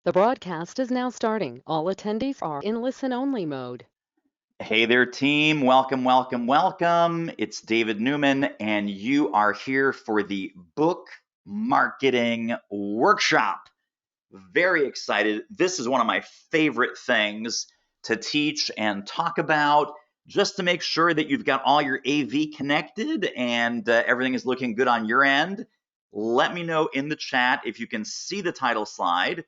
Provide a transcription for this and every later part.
The broadcast is now starting. All attendees are in listen-only mode. Hey there, team. Welcome, welcome, welcome. It's David Newman, and you are here for the Book Marketing Workshop. Very excited. This is one of my favorite things to teach and talk about, just to make sure that you've got all your AV connected and everything is looking good on your end. Let me know in the chat if you can see the title slide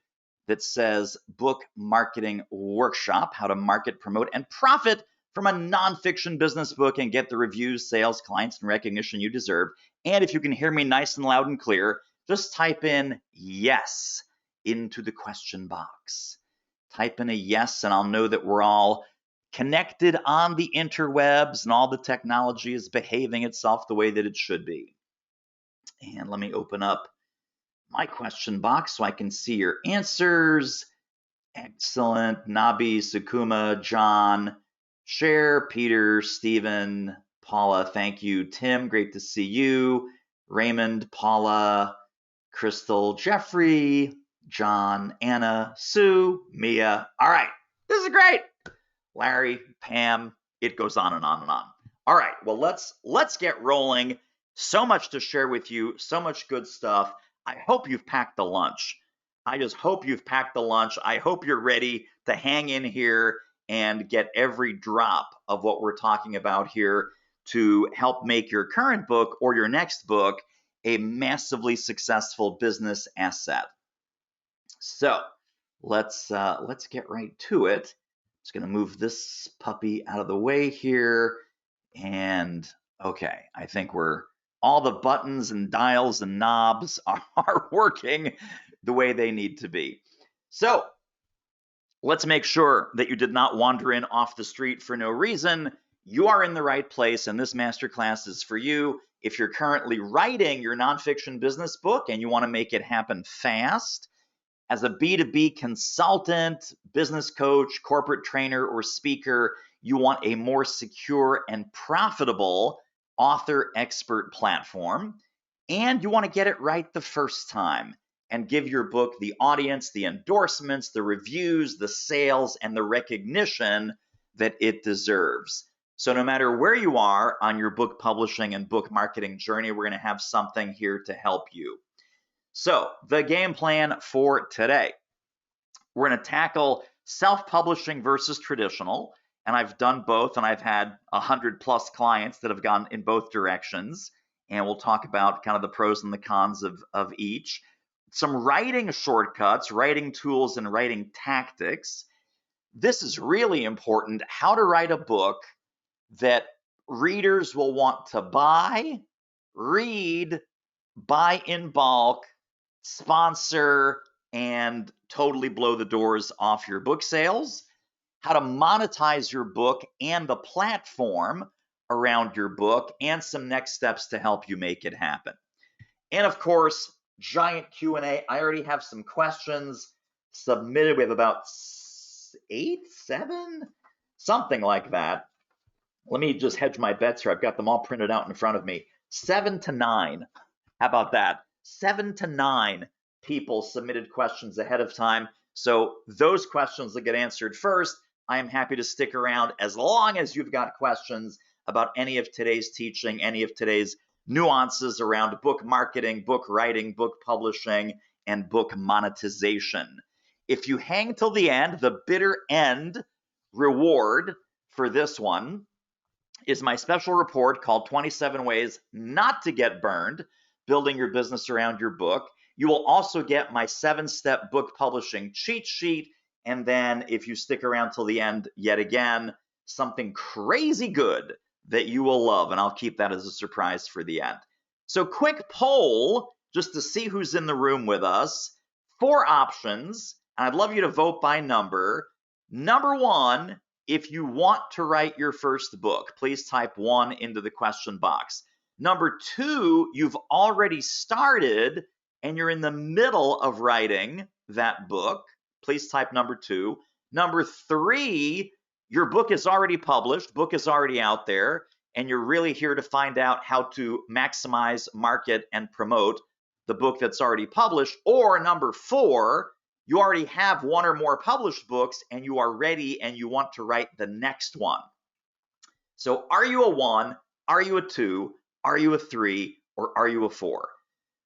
that says Book Marketing Workshop, how to market, promote, and profit from a nonfiction business book and get the reviews, sales, clients, and recognition you deserve. And if you can hear me nice and loud and clear, just type in yes into the question box. Type in a yes, and I'll know that we're all connected on the interwebs and all the technology is behaving itself the way that it should be. And let me open up my question box so I can see your answers. Excellent. Nabi, Sukuma, John, Cher, Peter, Stephen, Paula, thank you. Tim, great to see you. Raymond, Paula, Crystal, Jeffrey, John, Anna, Sue, Mia. All right, this is great. Larry, Pam, it goes on and on and on. All right, well, let's get rolling. So much to share with you, so much good stuff. I hope you've packed the lunch. I just hope you've packed the lunch. I hope you're ready to hang in here and get every drop of what we're talking about here to help make your current book or your next book a massively successful business asset. So let's get right to it. Just going to move this puppy out of the way here. And okay, I think all the buttons and dials and knobs are working the way they need to be. So let's make sure that you did not wander in off the street for no reason. You are in the right place, and this masterclass is for you. If you're currently writing your nonfiction business book and you want to make it happen fast, as a B2B consultant, business coach, corporate trainer, or speaker, you want a more secure and profitable author expert platform, and you want to get it right the first time and give your book the audience, the endorsements, the reviews, the sales, and the recognition that it deserves. So no matter where you are on your book publishing and book marketing journey, we're going to have something here to help you. So the game plan for today, we're going to tackle self-publishing versus traditional. And I've done both, and I've had 100+ clients that have gone in both directions. And we'll talk about kind of the pros and the cons of each. Some writing shortcuts, writing tools, and writing tactics. This is really important, how to write a book that readers will want to buy, read, buy in bulk, sponsor, and totally blow the doors off your book sales. How to monetize your book and the platform around your book, and some next steps to help you make it happen. And of course, giant Q&A. I already have some questions submitted. We have about 8, 7, something like that. Let me just hedge my bets here. I've got them all printed out in front of me. 7 to 9. How about that? 7 to 9 people submitted questions ahead of time. So those questions that get answered first, I am happy to stick around as long as you've got questions about any of today's teaching, any of today's nuances around book marketing, book writing, book publishing, and book monetization. If you hang till the end, the bitter end reward for this one is my special report called 27 Ways Not to Get Burned, Building Your Business Around Your Book. You will also get my 7-step book publishing cheat sheet. And then if you stick around till the end, yet again, something crazy good that you will love. And I'll keep that as a surprise for the end. So quick poll, just to see who's in the room with us. 4 options. And I'd love you to vote by number. Number 1, if you want to write your first book, please type 1 into the question box. Number 2, you've already started and you're in the middle of writing that book. Please type number 2. Number 3, your book is already published, book is already out there, and you're really here to find out how to maximize, market, and promote the book that's already published. Or number 4, you already have one or more published books and you are ready and you want to write the next one. So are you a 1? Are you a 2? Are you a 3? Or are you a 4?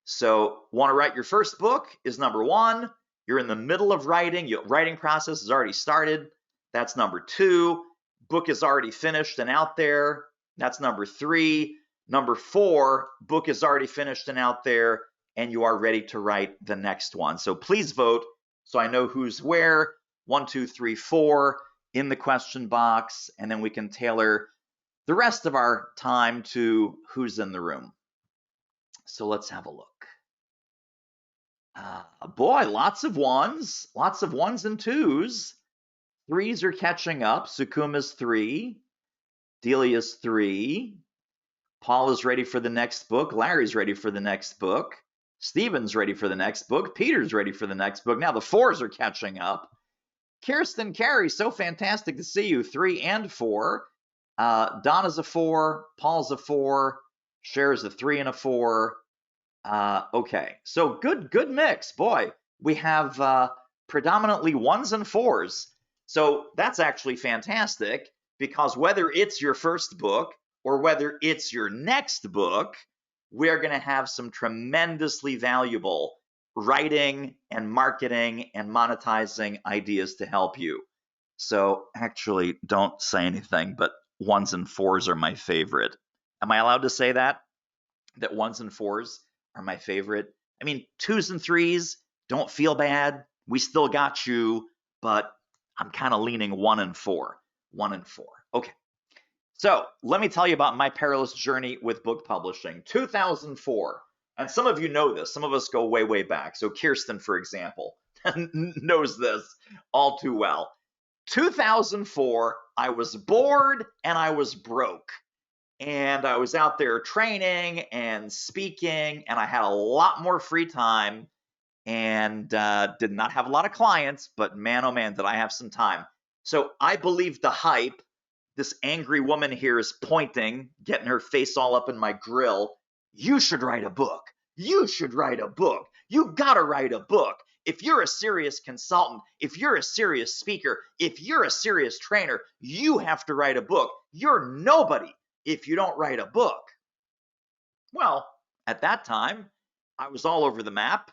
So want to write your first book is number 1. You're in the middle of writing. Your writing process has already started. That's number 2. Book is already finished and out there. That's number 3. Number 4, book is already finished and out there, and you are ready to write the next one. So please vote so I know who's where. 1, 2, 3, 4 in the question box, and then we can tailor the rest of our time to who's in the room. So let's have a look. Boy, lots of 1s and 2s. 3s are catching up. Sukuma's 3. Delia's 3. Paul is ready for the next book. Larry's ready for the next book. Stephen's ready for the next book. Peter's ready for the next book. Now the 4s are catching up. Kirsten, Carey, so fantastic to see you. 3 and 4. Donna's a 4. Paul's a 4. Cher's a 3 and a 4. Okay, so good mix. Boy, we have predominantly 1s and 4s. So that's actually fantastic, because whether it's your first book or whether it's your next book, we're going to have some tremendously valuable writing and marketing and monetizing ideas to help you. So actually, don't say anything, but 1s and 4s are my favorite. Am I allowed to say that? That 1s and 4s are my favorite? I mean, 2s and 3s, don't feel bad. We still got you, but I'm kind of leaning 1 and 4. 1 and 4. Okay. So let me tell you about my perilous journey with book publishing. 2004. And some of you know this. Some of us go way, way back. So Kirsten, for example, knows this all too well. 2004, I was bored and I was broke. And I was out there training and speaking, and I had a lot more free time and did not have a lot of clients, but man, oh man, did I have some time. So I believed the hype. This angry woman here is pointing, getting her face all up in my grill. You should write a book. You should write a book. You gotta write a book. If you're a serious consultant, if you're a serious speaker, if you're a serious trainer, you have to write a book. You're nobody if you don't write a book. Well, at that time, I was all over the map.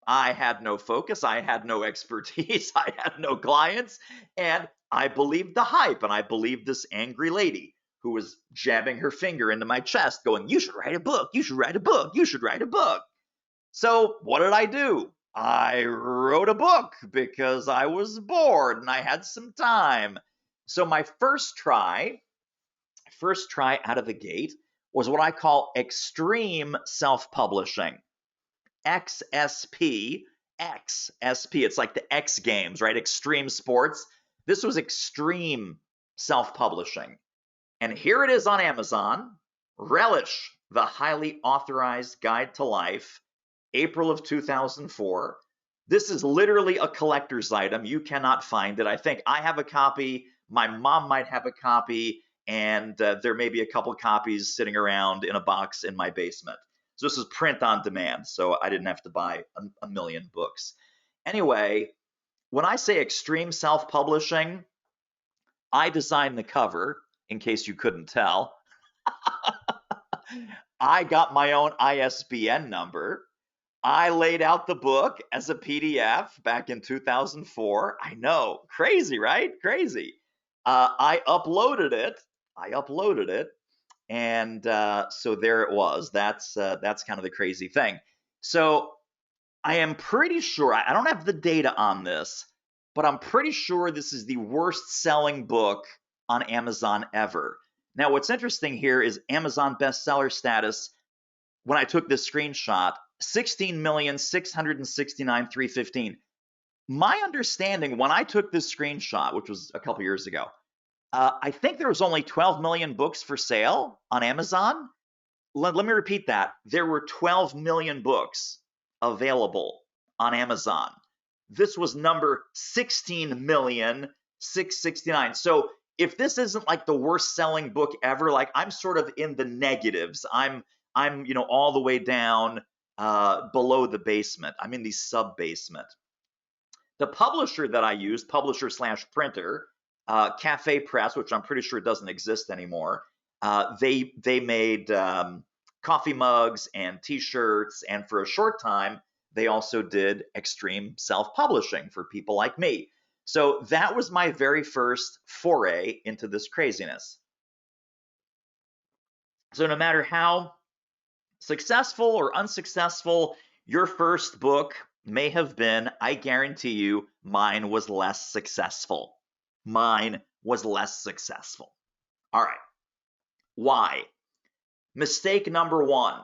I had no focus. I had no expertise. I had no clients. And I believed the hype. And I believed this angry lady who was jabbing her finger into my chest going, you should write a book. You should write a book. You should write a book. So what did I do? I wrote a book because I was bored and I had some time. So my first try out of the gate was what I call extreme self-publishing. XSP. It's like the X Games, right? Extreme sports. This was extreme self-publishing. And here it is on Amazon. Relish, the highly authorized guide to life, April of 2004. This is literally a collector's item. You cannot find it. I think I have a copy. My mom might have a copy. And there may be a couple copies sitting around in a box in my basement. So this is print on demand, so I didn't have to buy a million books. Anyway, when I say extreme self-publishing, I designed the cover, in case you couldn't tell. I got my own ISBN number. I laid out the book as a PDF back in 2004. I know, crazy, right? Crazy. I uploaded it, and so there it was. That's kind of the crazy thing. So I am pretty sure, I don't have the data on this, but I'm pretty sure this is the worst selling book on Amazon ever. Now, what's interesting here is Amazon bestseller status. When I took this screenshot, 16,669,315. My understanding when I took this screenshot, which was a couple years ago, I think there was only 12 million books for sale on Amazon. Let me repeat that. There were 12 million books available on Amazon. This was number 16,669,000. So if this isn't like the worst selling book ever, like I'm sort of in the negatives. I'm all the way down below the basement. I'm in the sub basement. The publisher that I used, publisher/printer, Cafe Press, which I'm pretty sure doesn't exist anymore, they made coffee mugs and T-shirts, and for a short time, they also did extreme self-publishing for people like me. So that was my very first foray into this craziness. So no matter how successful or unsuccessful your first book may have been, I guarantee you mine was less successful. Mine was less successful. All right. Why? Mistake number one,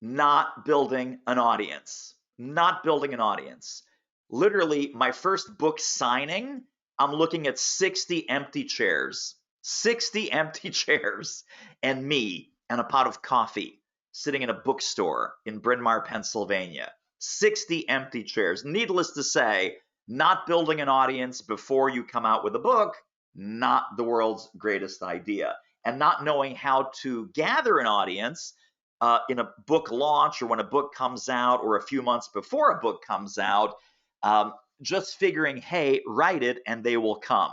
not building an audience. Not building an audience. Literally, my first book signing, I'm looking at 60 empty chairs. 60 empty chairs and me and a pot of coffee sitting in a bookstore in Bryn Mawr, Pennsylvania. 60 empty chairs. Needless to say, not building an audience before you come out with a book, not the world's greatest idea. And not knowing how to gather an audience in a book launch or when a book comes out or a few months before a book comes out, just figuring, hey, write it and they will come.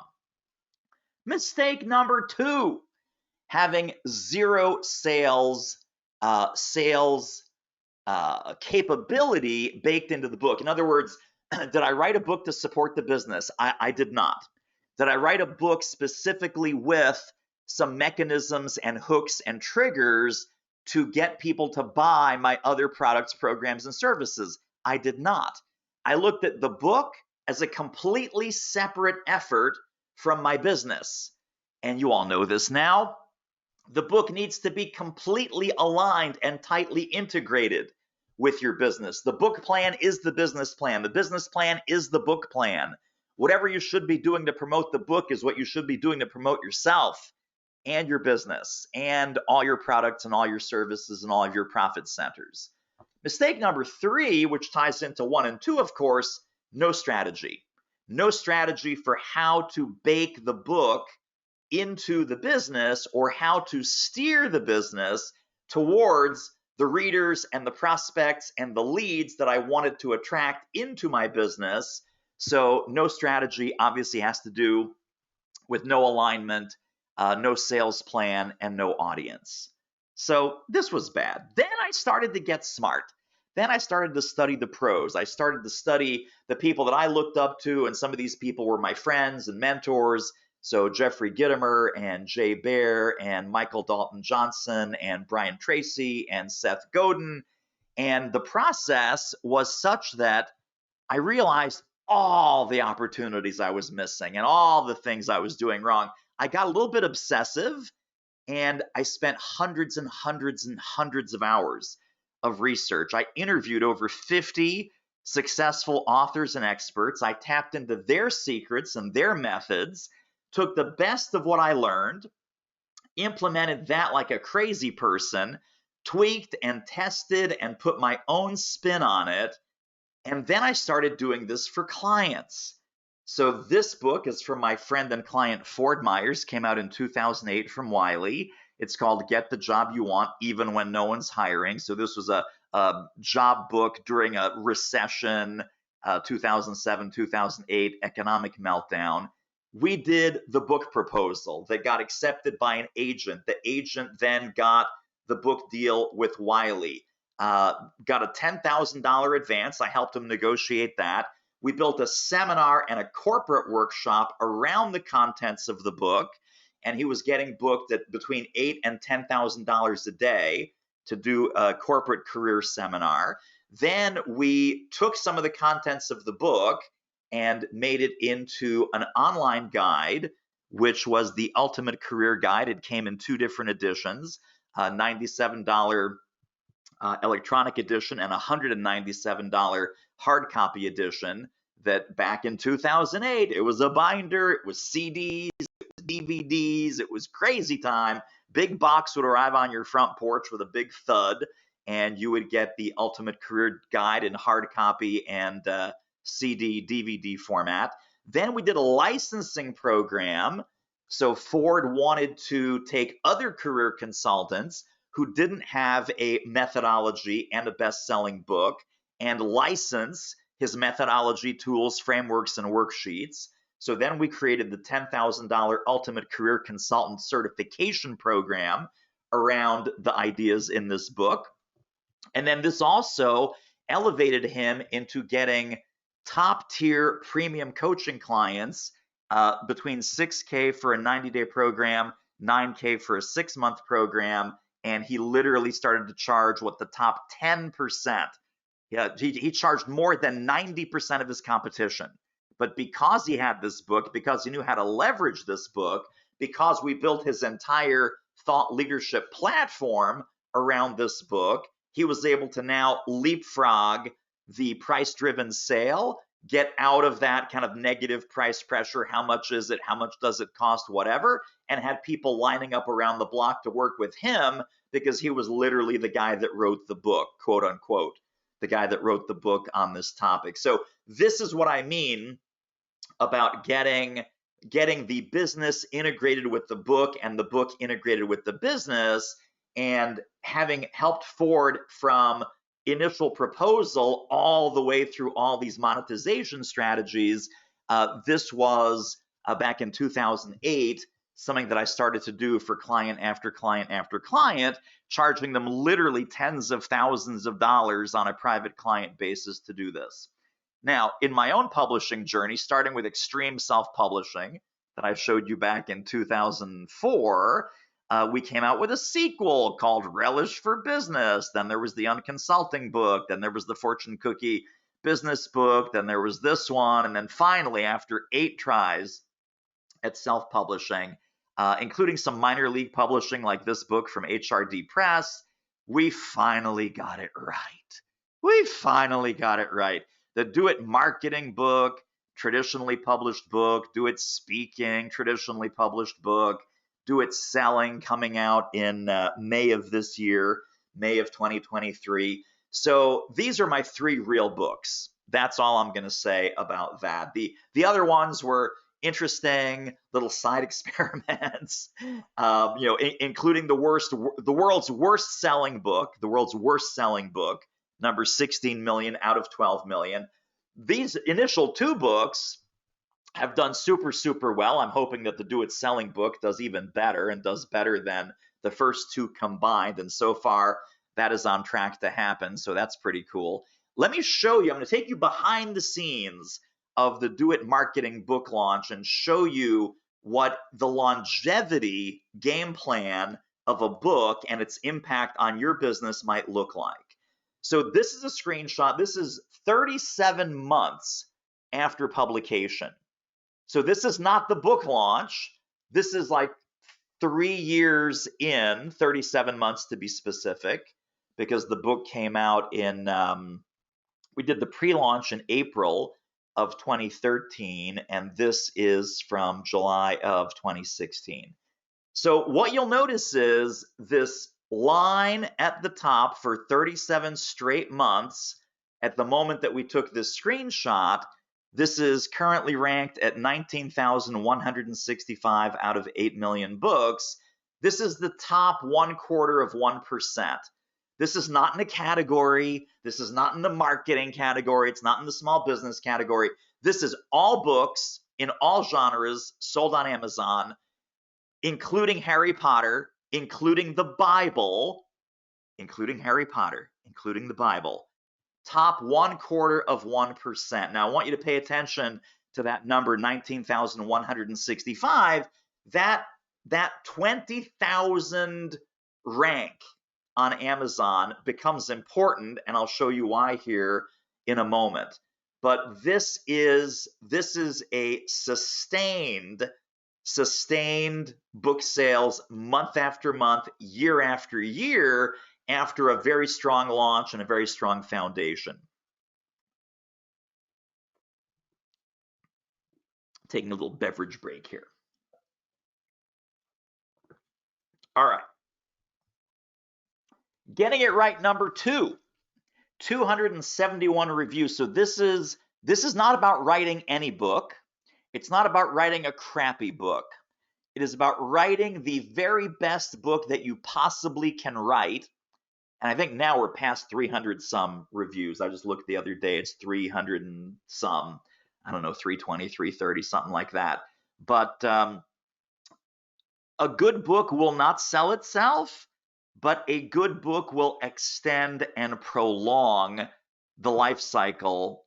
Mistake number two, having zero sales capability baked into the book. In other words, did I write a book to support the business? I did not. Did I write a book specifically with some mechanisms and hooks and triggers to get people to buy my other products, programs, and services? I did not. I looked at the book as a completely separate effort from my business. And you all know this now. The book needs to be completely aligned and tightly integrated with your business. The book plan is the business plan. The business plan is the book plan. Whatever you should be doing to promote the book is what you should be doing to promote yourself and your business and all your products and all your services and all of your profit centers. Mistake number three, which ties into 1 and 2, of course, no strategy. No strategy for how to bake the book into the business or how to steer the business towards the readers and the prospects and the leads that I wanted to attract into my business. So no strategy obviously has to do with no alignment, no sales plan, and no audience. So this was bad. Then I started to get smart. Then I started to study the pros. I started to study the people that I looked up to, and some of these people were my friends and mentors. So Jeffrey Gitomer and Jay Baer and Michael Dalton Johnson and Brian Tracy and Seth Godin. And the process was such that I realized all the opportunities I was missing and all the things I was doing wrong. I got a little bit obsessive and I spent hundreds and hundreds and hundreds of hours of research. I interviewed over 50 successful authors and experts. I tapped into their secrets and their methods, took the best of what I learned, implemented that like a crazy person, tweaked and tested and put my own spin on it. And then I started doing this for clients. So this book is from my friend and client Ford Myers, came out in 2008 from Wiley. It's called Get the Job You Want Even When No One's Hiring. So this was a job book during a recession, 2007, 2008 economic meltdown. We did the book proposal that got accepted by an agent. The agent then got the book deal with Wiley. Got a $10,000 advance. I helped him negotiate that. We built a seminar and a corporate workshop around the contents of the book, and he was getting booked at between $8,000 and $10,000 a day to do a corporate career seminar. Then we took some of the contents of the book and made it into an online guide, which was the Ultimate Career Guide. It came in 2 different editions, $97 electronic edition and $197 hard copy edition. That back in 2008, it was a binder, it was CDs, it was DVDs, it was crazy time. Big box would arrive on your front porch with a big thud, and you would get the Ultimate Career Guide in hard copy and CD, DVD format. Then we did a licensing program. So Ford wanted to take other career consultants who didn't have a methodology and a best-selling book and license his methodology, tools, frameworks, and worksheets. So then we created the $10,000 Ultimate Career Consultant Certification Program around the ideas in this book. And then this also elevated him into getting top tier premium coaching clients between $6K for a 90-day program, $9K for a 6-month program. And he literally started to charge what the top 10%. Yeah, he charged more than 90% of his competition. But because he had this book, because he knew how to leverage this book, because we built his entire thought leadership platform around this book, he was able to now leapfrog the price-driven sale, get out of that kind of negative price pressure. How much is it? How much does it cost? Whatever. And had people lining up around the block to work with him because he was literally the guy that wrote the book, quote unquote, the guy that wrote the book on this topic. So this is what I mean about getting the business integrated with the book and the book integrated with the business, and having helped Ford from initial proposal all the way through all these monetization strategies. This was back in 2008, something that I started to do for client after client after client, charging them literally tens of thousands of dollars on a private client basis to do this. Now, in my own publishing journey, starting with extreme self-publishing that I showed you back in 2004, we came out with a sequel called Relish for Business. Then there was the Unconsulting book. Then there was the Fortune Cookie business book. Then there was this one. And then finally, after 8 tries at self-publishing, including some minor league publishing like this book from HRD Press, we finally got it right. We finally got it right. The Do It Marketing book, traditionally published book. Do It Speaking, traditionally published book. Do It Selling, coming out in May of this year, May of 2023. So these are my 3 real books. That's all I'm going to say about that. The other ones were interesting little side experiments, including the world's worst selling book, number 16 million out of 12 million. These initial 2 books have done super, super well. I'm hoping that the Do It Selling book does even better and does better than the first 2 combined. And so far, that is on track to happen. So that's pretty cool. Let me show you, I'm going to take you behind the scenes of the Do It Marketing book launch and show you what the longevity game plan of a book and its impact on your business might look like. So this is a screenshot. This is 37 months after publication. So this is not the book launch. This is like 3 years in, 37 months to be specific, because the book came out in, we did the pre-launch in April of 2013, and this is from July of 2016. So what you'll notice is this line at the top for 37 straight months. At the moment that we took this screenshot, this is currently ranked at 19,165 out of 8 million books. This is the top 0.25%. This is not in a category. This is not in the marketing category. It's not in the small business category. This is all books in all genres sold on Amazon, including Harry Potter, including the Bible, including Harry Potter, including the Bible. Top 0.25%. Now, I want you to pay attention to that number, 19,165. That 20,000 rank on Amazon becomes important, and I'll show you why here in a moment. But this is a sustained book sales month after month, year after year, after a very strong launch and a very strong foundation. Taking a little beverage break here. All right. Getting it right, number 2, 271 reviews. So this is not about writing any book. It's not about writing a crappy book. It is about writing the very best book that you possibly can write And I think now we're past 300 some reviews. I just looked the other day, it's 300 and some, I don't know, 320, 330, something like that. But a good book will not sell itself, but a good book will extend and prolong the life cycle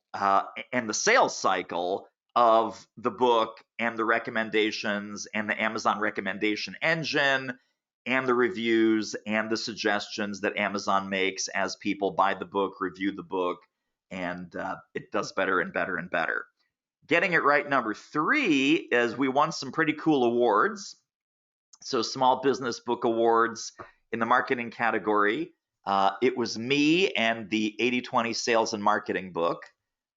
and the sales cycle of the book and the recommendations and the Amazon recommendation engine and the reviews and the suggestions that Amazon makes as people buy the book, review the book, and it does better and better and better. Getting it right, number 3, is we won some pretty cool awards. So Small Business Book Awards in the marketing category. It was me and the 80/20 Sales and Marketing book.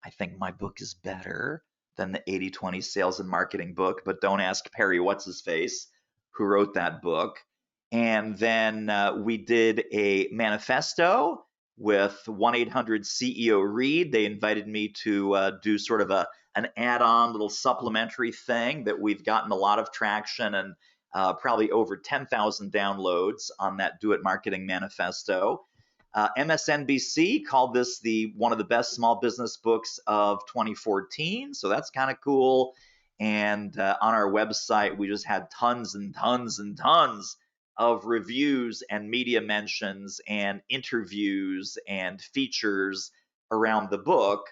I think my book is better than the 80/20 Sales and Marketing book, but don't ask Perry What's-His-Face, who wrote that book. And then we did a manifesto with 1-800-CEO Read. They invited me to do sort of an add-on little supplementary thing that we've gotten a lot of traction and probably over 10,000 downloads on that Do It Marketing Manifesto. MSNBC called this one of the best small business books of 2014, so that's kind of cool. And on our website, we just had tons and tons and tons of reviews and media mentions and interviews and features around the book.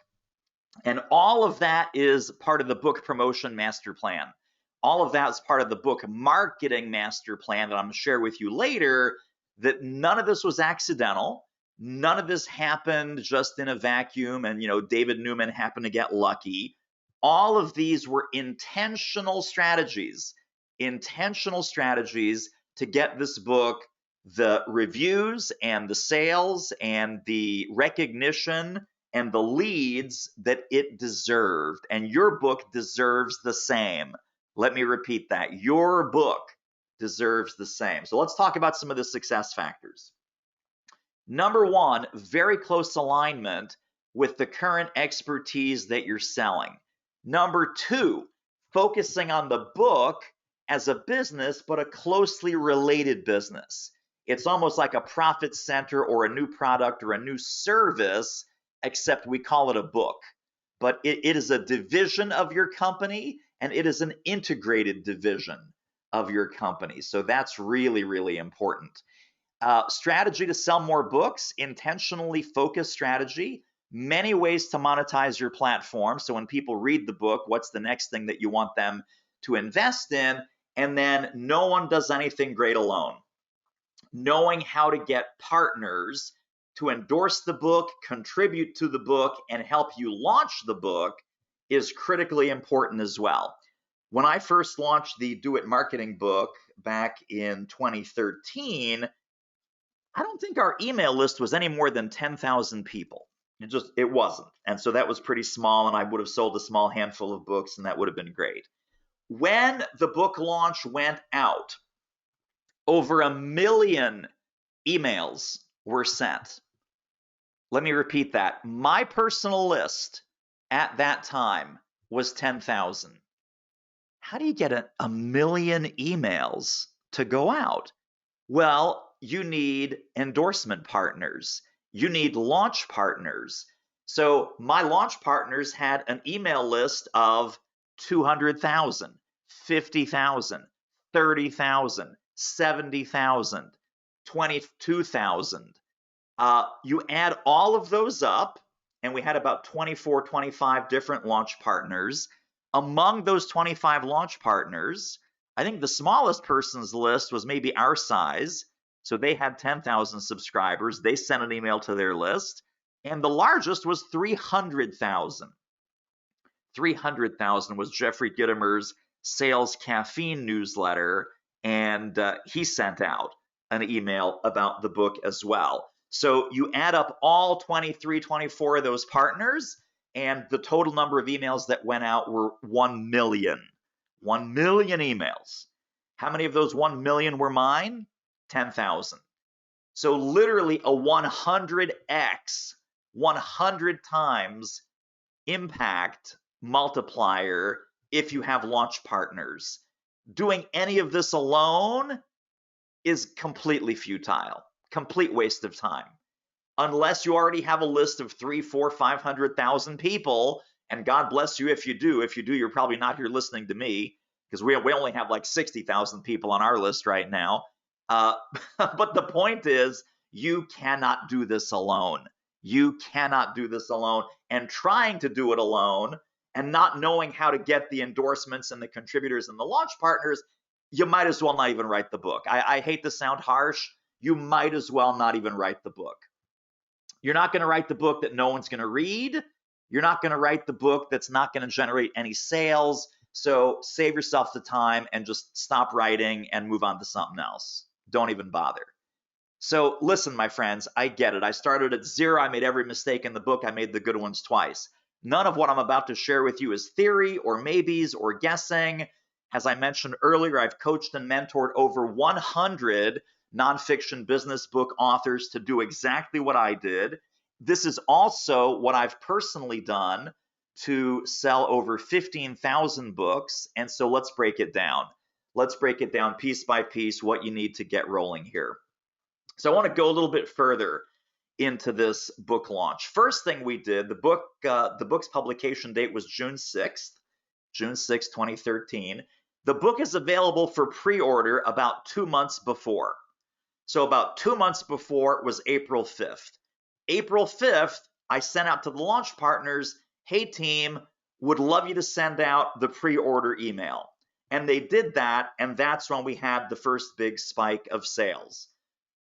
And all of that is part of the book promotion master plan. All of that is part of the book marketing master plan that I'm going to share with you later, that none of this was accidental. None of this happened just in a vacuum and, David Newman happened to get lucky. All of these were intentional strategies to get this book the reviews and the sales and the recognition and the leads that it deserved. And your book deserves the same. Let me repeat that. Your book deserves the same. So let's talk about some of the success factors. Number 1, very close alignment with the current expertise that you're selling. Number 2, focusing on the book as a business, but a closely related business. It's almost like a profit center or a new product or a new service, except we call it a book. But it is a division of your company, and it is an integrated division of your company. So that's really, really important. Strategy to sell more books, intentionally focused strategy, many ways to monetize your platform. So when people read the book, what's the next thing that you want them to invest in? And then no one does anything great alone. Knowing how to get partners to endorse the book, contribute to the book, and help you launch the book is critically important as well. When I first launched the Do It Marketing book back in 2013, I don't think our email list was any more than 10,000 people. It wasn't. And so that was pretty small, and I would have sold a small handful of books, and that would have been great. When the book launch went out, over 1 million emails were sent. Let me repeat that. My personal list at that time was 10,000. How do you get a million emails to go out? Well, you need endorsement partners. You need launch partners. So my launch partners had an email list of 200,000, 50,000, 30,000, 70,000, 22,000. You add all of those up, and we had about 24, 25 different launch partners. Among those 25 launch partners, I think the smallest person's list was maybe our size. So they had 10,000 subscribers. They sent an email to their list. And the largest was 300,000. 300,000 was Jeffrey Gitomer's Sales Caffeine newsletter. And he sent out an email about the book as well. So you add up all 23, 24 of those partners, and the total number of emails that went out were 1 million. 1 million emails. How many of those 1 million were mine? 10,000. So literally a 100x, 100 times impact multiplier if you have launch partners. Doing any of this alone is completely futile, complete waste of time. unless you already have a list of 3, 4, 500,000 people, and God bless you if you do. If you do, you're probably not here listening to me, because we only have like 60,000 people on our list right now. But the point is, you cannot do this alone. You cannot do this alone. And trying to do it alone and not knowing how to get the endorsements and the contributors and the launch partners, you might as well not even write the book. I hate to sound harsh. You might as well not even write the book. You're not going to write the book that no one's going to read. You're not going to write the book that's not going to generate any sales. So save yourself the time and just stop writing and move on to something else. Don't even bother. So listen, my friends, I get it. I started at 0. I made every mistake in the book. I made the good ones twice. None of what I'm about to share with you is theory or maybes or guessing. As I mentioned earlier, I've coached and mentored over 100 nonfiction business book authors to do exactly what I did. This is also what I've personally done to sell over 15,000 books. And so let's break it down. Let's break it down piece by piece, what you need to get rolling here. So I want to go a little bit further into this book launch. First thing we did, the book's publication date was June 6th, 2013. The book is available for pre-order about 2 months before. So about 2 months before was April 5th. April 5th, I sent out to the launch partners, hey team, would love you to send out the pre-order email. And they did that, and that's when we had the first big spike of sales.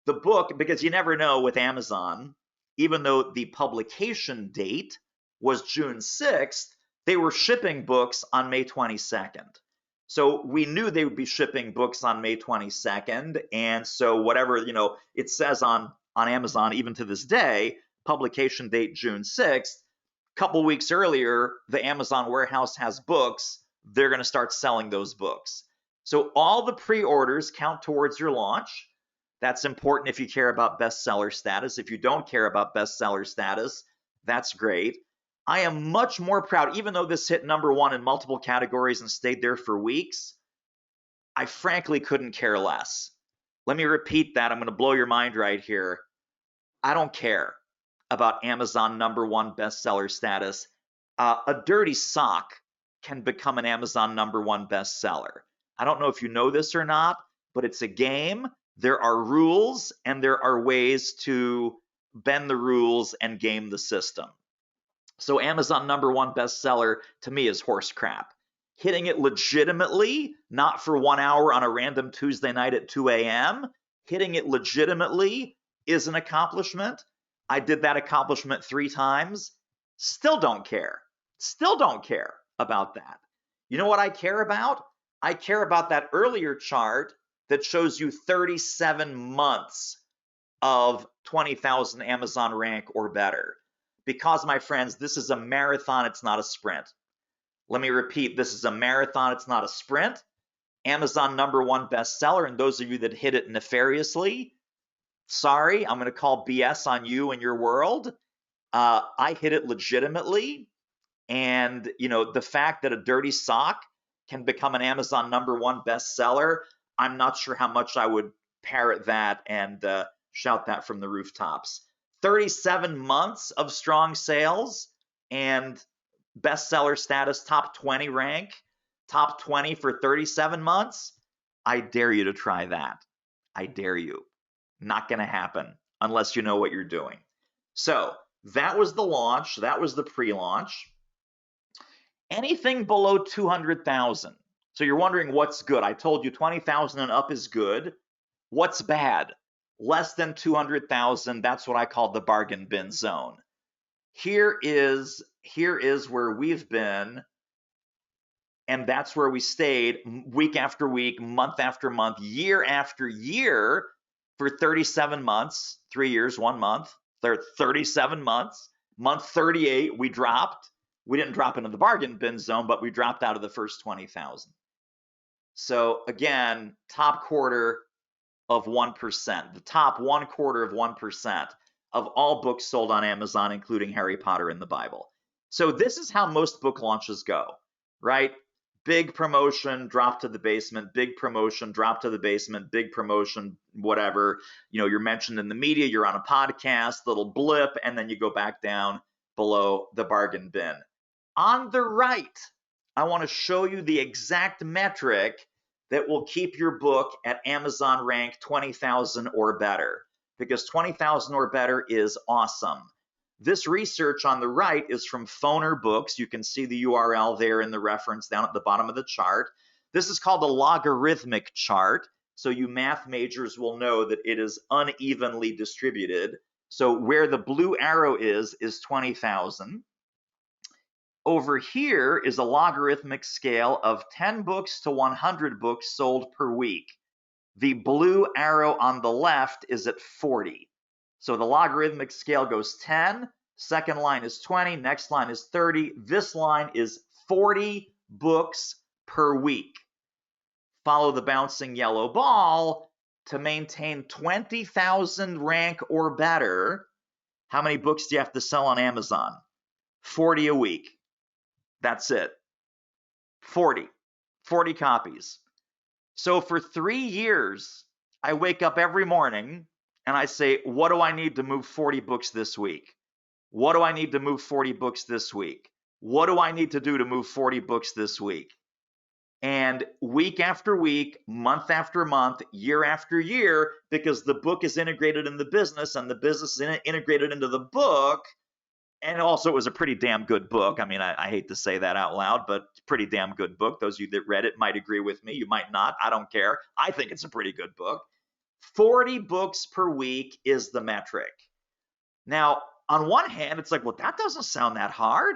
The book, because you never know with Amazon, even though the publication date was June 6th, they were shipping books on May 22nd. So we knew they would be shipping books on May 22nd. And so whatever, it says on Amazon, even to this day, publication date June 6th, a couple weeks earlier, the Amazon warehouse has books. They're going to start selling those books. So all the pre-orders count towards your launch. That's important if you care about bestseller status. If you don't care about bestseller status, that's great. I am much more proud, even though this hit #1 in multiple categories and stayed there for weeks, I frankly couldn't care less. Let me repeat that. I'm going to blow your mind right here. I don't care about Amazon #1 bestseller status. A dirty sock can become an Amazon #1 bestseller. I don't know if you know this or not, but it's a game. There are rules and there are ways to bend the rules and game the system. So Amazon #1 bestseller to me is horse crap. Hitting it legitimately, not for 1 hour on a random Tuesday night at 2 a.m., hitting it legitimately is an accomplishment. I did that accomplishment 3 times. Still don't care. Still don't care about that. You know what I care about? I care about that earlier chart that shows you 37 months of 20,000 Amazon rank or better. Because, my friends, this is a marathon, it's not a sprint. Let me repeat, this is a marathon, it's not a sprint. Amazon #1 bestseller, and those of you that hit it nefariously, sorry, I'm going to call BS on you and your world. I hit it legitimately, and the fact that a dirty sock can become an Amazon #1 bestseller, I'm not sure how much I would parrot that and shout that from the rooftops. 37 months of strong sales and bestseller status, top 20 rank, top 20 for 37 months. I dare you to try that. I dare you. Not going to happen unless you know what you're doing. So that was the launch. That was the pre-launch. Anything below 200,000. So you're wondering what's good. I told you 20,000 and up is good. What's bad? Less than 200,000, that's what I call the bargain bin zone. Here is where we've been, and that's where we stayed week after week, month after month, year after year for 37 months, 3 years, 1 month, 37 months. Month 38, we dropped. We didn't drop into the bargain bin zone, but we dropped out of the first 20,000. So again, top quarter of 1%, the top 1/4 of 1% of all books sold on Amazon, including Harry Potter and the Bible. So this is how most book launches go, right? big promotion, drop to the basement, big promotion, drop to the basement, big promotion, whatever. You're mentioned in the media, you're on a podcast, little blip, and then you go back down below the bargain bin. On the right, I want to show you the exact metric that will keep your book at Amazon rank 20,000 or better, because 20,000 or better is awesome. This research on the right is from Foner Books. You can see the URL there in the reference down at the bottom of the chart. This is called a logarithmic chart. So you math majors will know that it is unevenly distributed. So where the blue arrow is 20,000. Over here is a logarithmic scale of 10 books to 100 books sold per week. The blue arrow on the left is at 40. So the logarithmic scale goes 10, second line is 20, next line is 30. This line is 40 books per week. Follow the bouncing yellow ball to maintain 20,000 rank or better. How many books do you have to sell on Amazon? 40 a week. That's it. 40 copies. So for 3 years, I wake up every morning and I say, what do I need to move 40 books this week? What do I need to move 40 books this week? What do I need to do to move 40 books this week? And week after week, month after month, year after year, because the book is integrated in the business and the business is integrated into the book. And also, it was a pretty damn good book. I mean, I hate to say that out loud, but pretty damn good book. Those of you that read it might agree with me. You might not. I don't care. I think it's a pretty good book. 40 books per week is the metric. Now, on one hand, it's like, well, that doesn't sound that hard.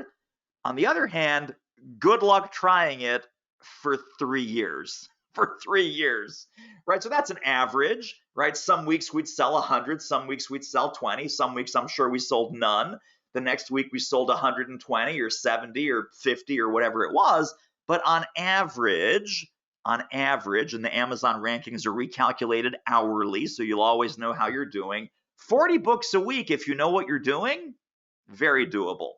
On the other hand, good luck trying it for 3 years. For 3 years, right? So that's an average, right? Some weeks we'd sell 100, some weeks we'd sell 20, some weeks I'm sure we sold none. The next week we sold 120 or 70 or 50 or whatever it was. But on average, and the Amazon rankings are recalculated hourly, so you'll always know how you're doing. 40 books a week, if you know what you're doing, very doable.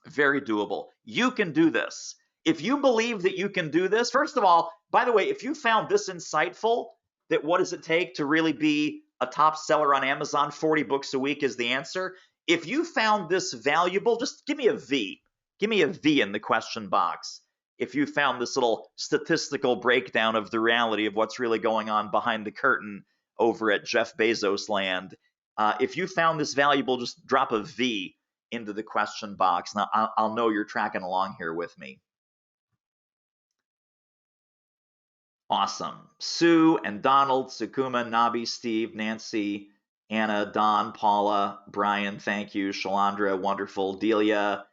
Very doable. You can do this. If you believe that you can do this, first of all, by the way, if you found this insightful, that what does it take to really be a top seller on Amazon, 40 books a week is the answer. If you found this valuable, just give me a V. Give me a V in the question box. If you found this little statistical breakdown of the reality of what's really going on behind the curtain over at Jeff Bezos land, if you found this valuable, just drop a V into the question box. Now, I'll know you're tracking along here with me. Awesome. Sue and Donald, Sukuma, Nabi, Steve, Nancy, Anna, Don, Paula, Brian, thank you. Shalandra, wonderful. Delia,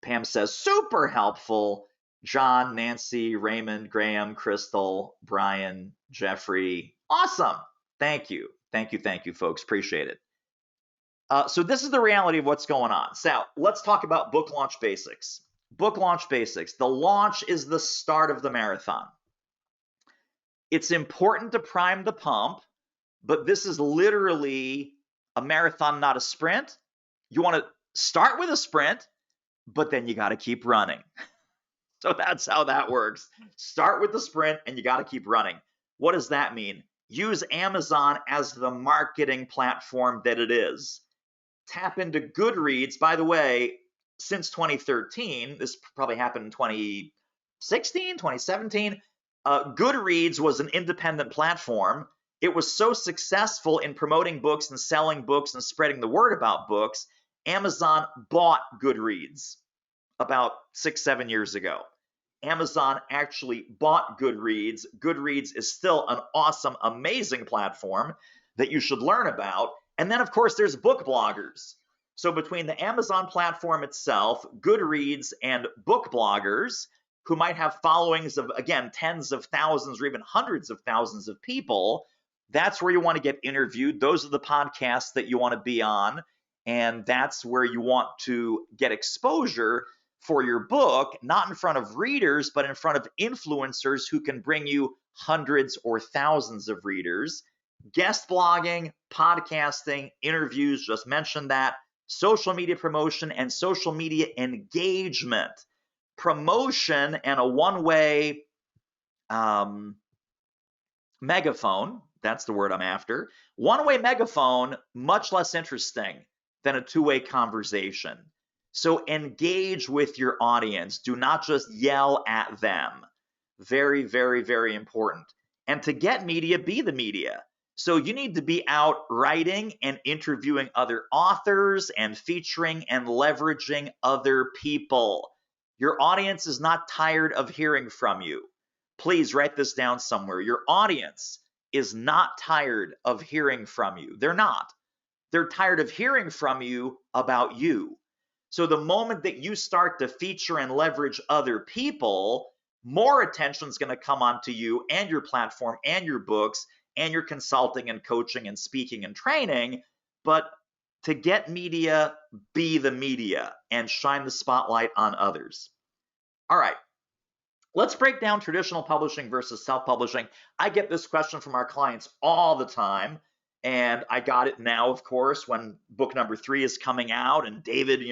Pam says, super helpful. John, Nancy, Raymond, Graham, Crystal, Brian, Jeffrey. Awesome. Thank you. Thank you, folks. Appreciate it. So this is the reality of what's going on. So let's talk about book launch basics. Book launch basics. The launch is the start of the marathon. It's important to prime the pump, but this is literally a marathon, not a sprint. You want to start with a sprint, but then you got to keep running. So that's how that works. Start with the sprint and you got to keep running. What does that mean? Use Amazon as the marketing platform that it is. Tap into Goodreads. By the way, since 2013, this probably happened in 2016, 2017, Goodreads was an independent platform. It was so successful in promoting books and selling books and spreading the word about books, Amazon bought Goodreads about 6-7 years ago. Amazon actually bought Goodreads. Goodreads is still an awesome, amazing platform that you should learn about. And then, of course, there's book bloggers. So between the Amazon platform itself, Goodreads, and book bloggers who might have followings of, again, tens of thousands or even hundreds of thousands of people, that's where you want to get interviewed. Those are the podcasts that you want to be on. And that's where you want to get exposure for your book, not in front of readers, but in front of influencers who can bring you hundreds or thousands of readers. Guest blogging, podcasting, interviews, just mentioned that, social media promotion, and social media engagement. promotion and a one-way megaphone, that's the word I'm after, one-way megaphone, much less interesting than a two-way conversation. So engage with your audience. Do not just yell at them. Very, very, very important. And to get media, be the media. So you need to be out writing and interviewing other authors and featuring and leveraging other people. Your audience is not tired of hearing from you. Please write this down somewhere. Your audience is not tired of hearing from you. They're not. They're tired of hearing from you about you. So the moment that you start to feature and leverage other people, more attention is going to come onto you and your platform and your books and your consulting and coaching and speaking and training. But to get media, be the media and shine the spotlight on others. All right. Let's break down traditional publishing versus self-publishing. I get this question from our clients all the time, and I got it now, of course, when book number 3 is coming out. And David,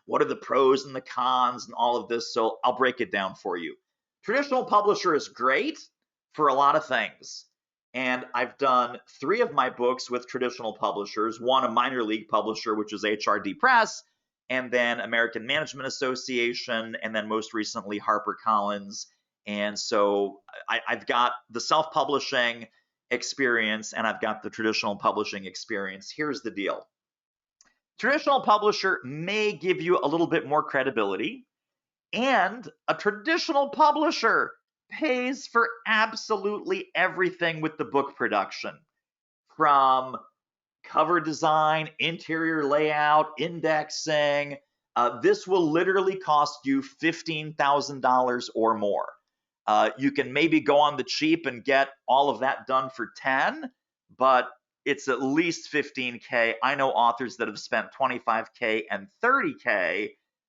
what are the pros and the cons and all of this? So I'll break it down for you. Traditional publisher is great for a lot of things. And I've done 3 of my books with traditional publishers, one a minor league publisher, which is HRD Press, and then American Management Association, and then most recently HarperCollins. And so I've got the self-publishing experience and I've got the traditional publishing experience. Here's the deal. Traditional publisher may give you a little bit more credibility, and a traditional publisher pays for absolutely everything with the book production, from cover design, interior layout, indexing. This will literally cost you $15,000 or more. You can maybe go on the cheap and get all of that done for 10, but it's at least 15K. I know authors that have spent 25K and 30K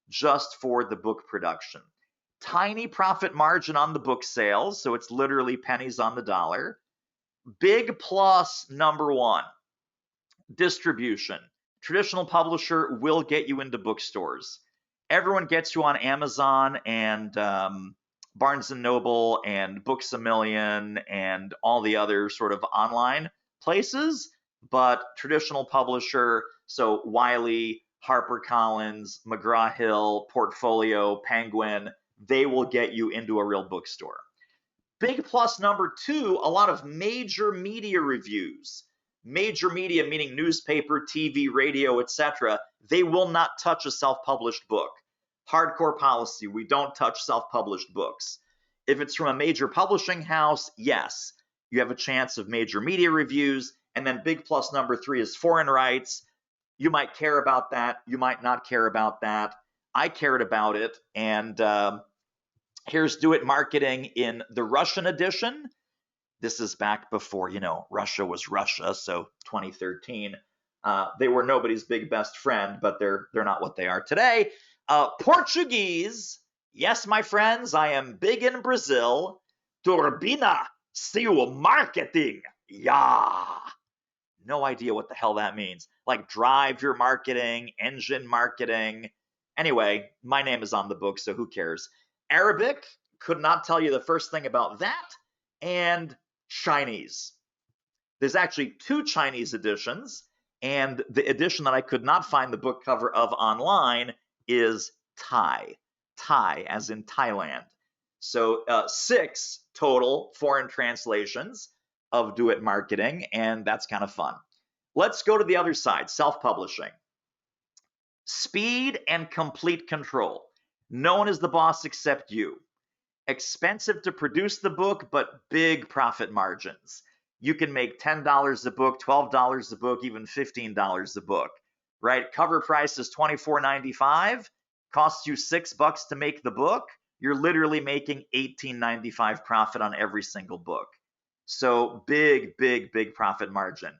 just for the book production. Tiny profit margin on the book sales, so it's literally pennies on the dollar. Big plus number 1, distribution. Traditional publisher will get you into bookstores. Everyone gets you on Amazon and Barnes & Noble and Books A Million and all the other sort of online places, but traditional publisher, so Wiley, HarperCollins, McGraw-Hill, Portfolio, Penguin, they will get you into a real bookstore. Big plus number 2, a lot of major media reviews. Major media meaning newspaper, TV, radio, etc. They will not touch a self-published book. Hardcore policy, we don't touch self-published books. If it's from a major publishing house, yes, you have a chance of major media reviews. And then big plus number 3 is foreign rights. You might care about that. You might not care about that. I cared about it. And here's Do It Marketing in the Russian edition. This is back before, Russia was Russia, so 2013. They were nobody's big best friend, but they're not what they are today. Portuguese, yes, my friends, I am big in Brazil. Turbina seu marketing, yeah. No idea what the hell that means. Like drive your marketing, engine marketing. Anyway, my name is on the book, so who cares? Arabic, could not tell you the first thing about that. And Chinese. There's actually 2 Chinese editions, and the edition that I could not find the book cover of online is Thai. Thai, as in Thailand. So 6 total foreign translations of Do It Marketing, and that's kind of fun. Let's go to the other side, self-publishing. Speed and complete control. No one is the boss except you. Expensive to produce the book, but big profit margins. You can make $10 a book, $12 a book, even $15 a book, right? Cover price is $24.95, costs you $6 to make the book. You're literally making $18.95 profit on every single book. So big, big, big profit margin.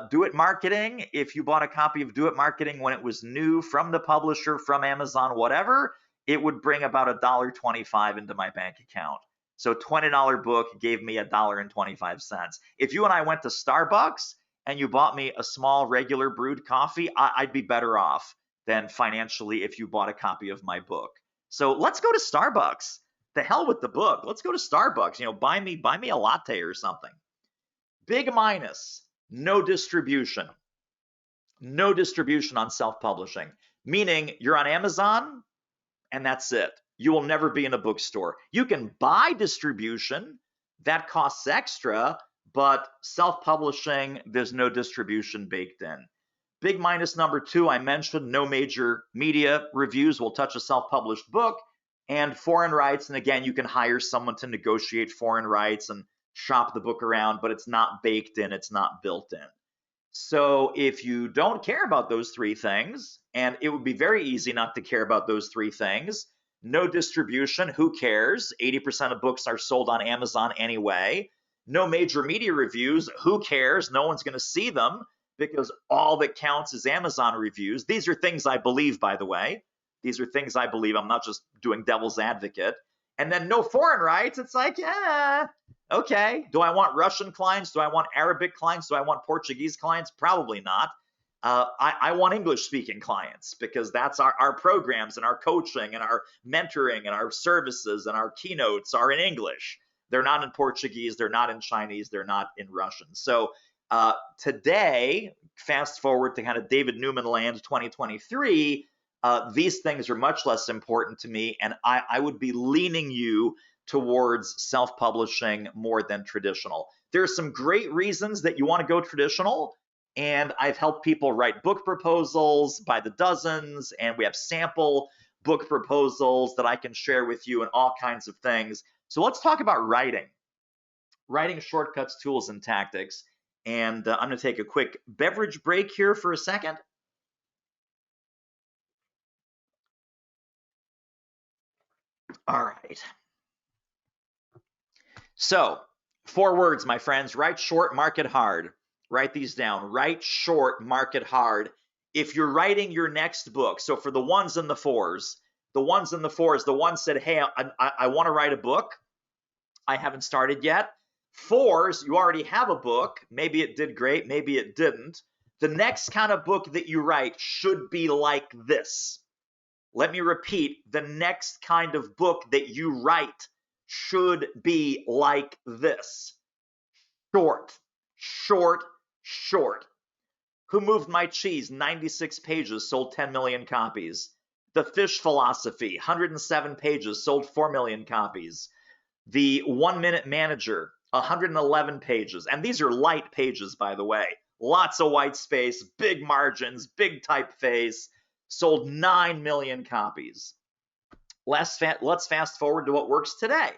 Do It Marketing, if you bought a copy of Do It Marketing when it was new from the publisher, from Amazon, whatever, it would bring about $1.25 into my bank account. So $20 book gave me $1.25. If you and I went to Starbucks and you bought me a small regular brewed coffee, I'd be better off than financially if you bought a copy of my book. So let's go to Starbucks. The hell with the book. Let's go to Starbucks. Buy me a latte or something. Big minus, no distribution. No distribution on self-publishing, meaning you're on Amazon and that's it. You will never be in a bookstore. You can buy distribution, that costs extra, but self-publishing, there's no distribution baked in. Big minus number 2, I mentioned no major media reviews will touch a self-published book, and foreign rights. And again, you can hire someone to negotiate foreign rights and shop the book around, but it's not baked in, it's not built in. So if you don't care about those 3 things, and it would be very easy not to care about those 3 things, no distribution, who cares? 80% of books are sold on Amazon anyway. No major media reviews, who cares? No one's going to see them because all that counts is Amazon reviews. These are things I believe, by the way. These are things I believe. I'm not just doing devil's advocate. And then no foreign rights. It's like, okay. Do I want Russian clients? Do I want Arabic clients? Do I want Portuguese clients? Probably not. I want English-speaking clients because that's our programs and our coaching and our mentoring and our services and our keynotes are in English. They're not in Portuguese. They're not in Chinese. They're not in Russian. So today, fast forward to kind of David Newman land 2023, these things are much less important to me, and I would be leaning you towards self-publishing more than traditional. There are some great reasons that you want to go traditional, and I've helped people write book proposals by the dozens, and we have sample book proposals that I can share with you and all kinds of things. So let's talk about writing shortcuts, tools, and tactics. And I'm going to take a quick beverage break here for a second. All right. So 4 words, my friends: write short, market hard. Write these down. Write short, market hard. If you're writing your next book, so for the ones and the fours, the one said, hey, I want to write a book. I haven't started yet. 4s, you already have a book. Maybe it did great, maybe it didn't. The next kind of book that you write should be like this. Let me repeat, the next kind of book that you write should be like this. Short, short, short. Who Moved My Cheese? 96 pages, sold 10 million copies. The Fish Philosophy, 107 pages, sold 4 million copies. The 1 Minute Manager, 111 pages. And these are light pages, by the way. Lots of white space, big margins, big typeface, sold 9 million copies. Let's fast forward to what works today.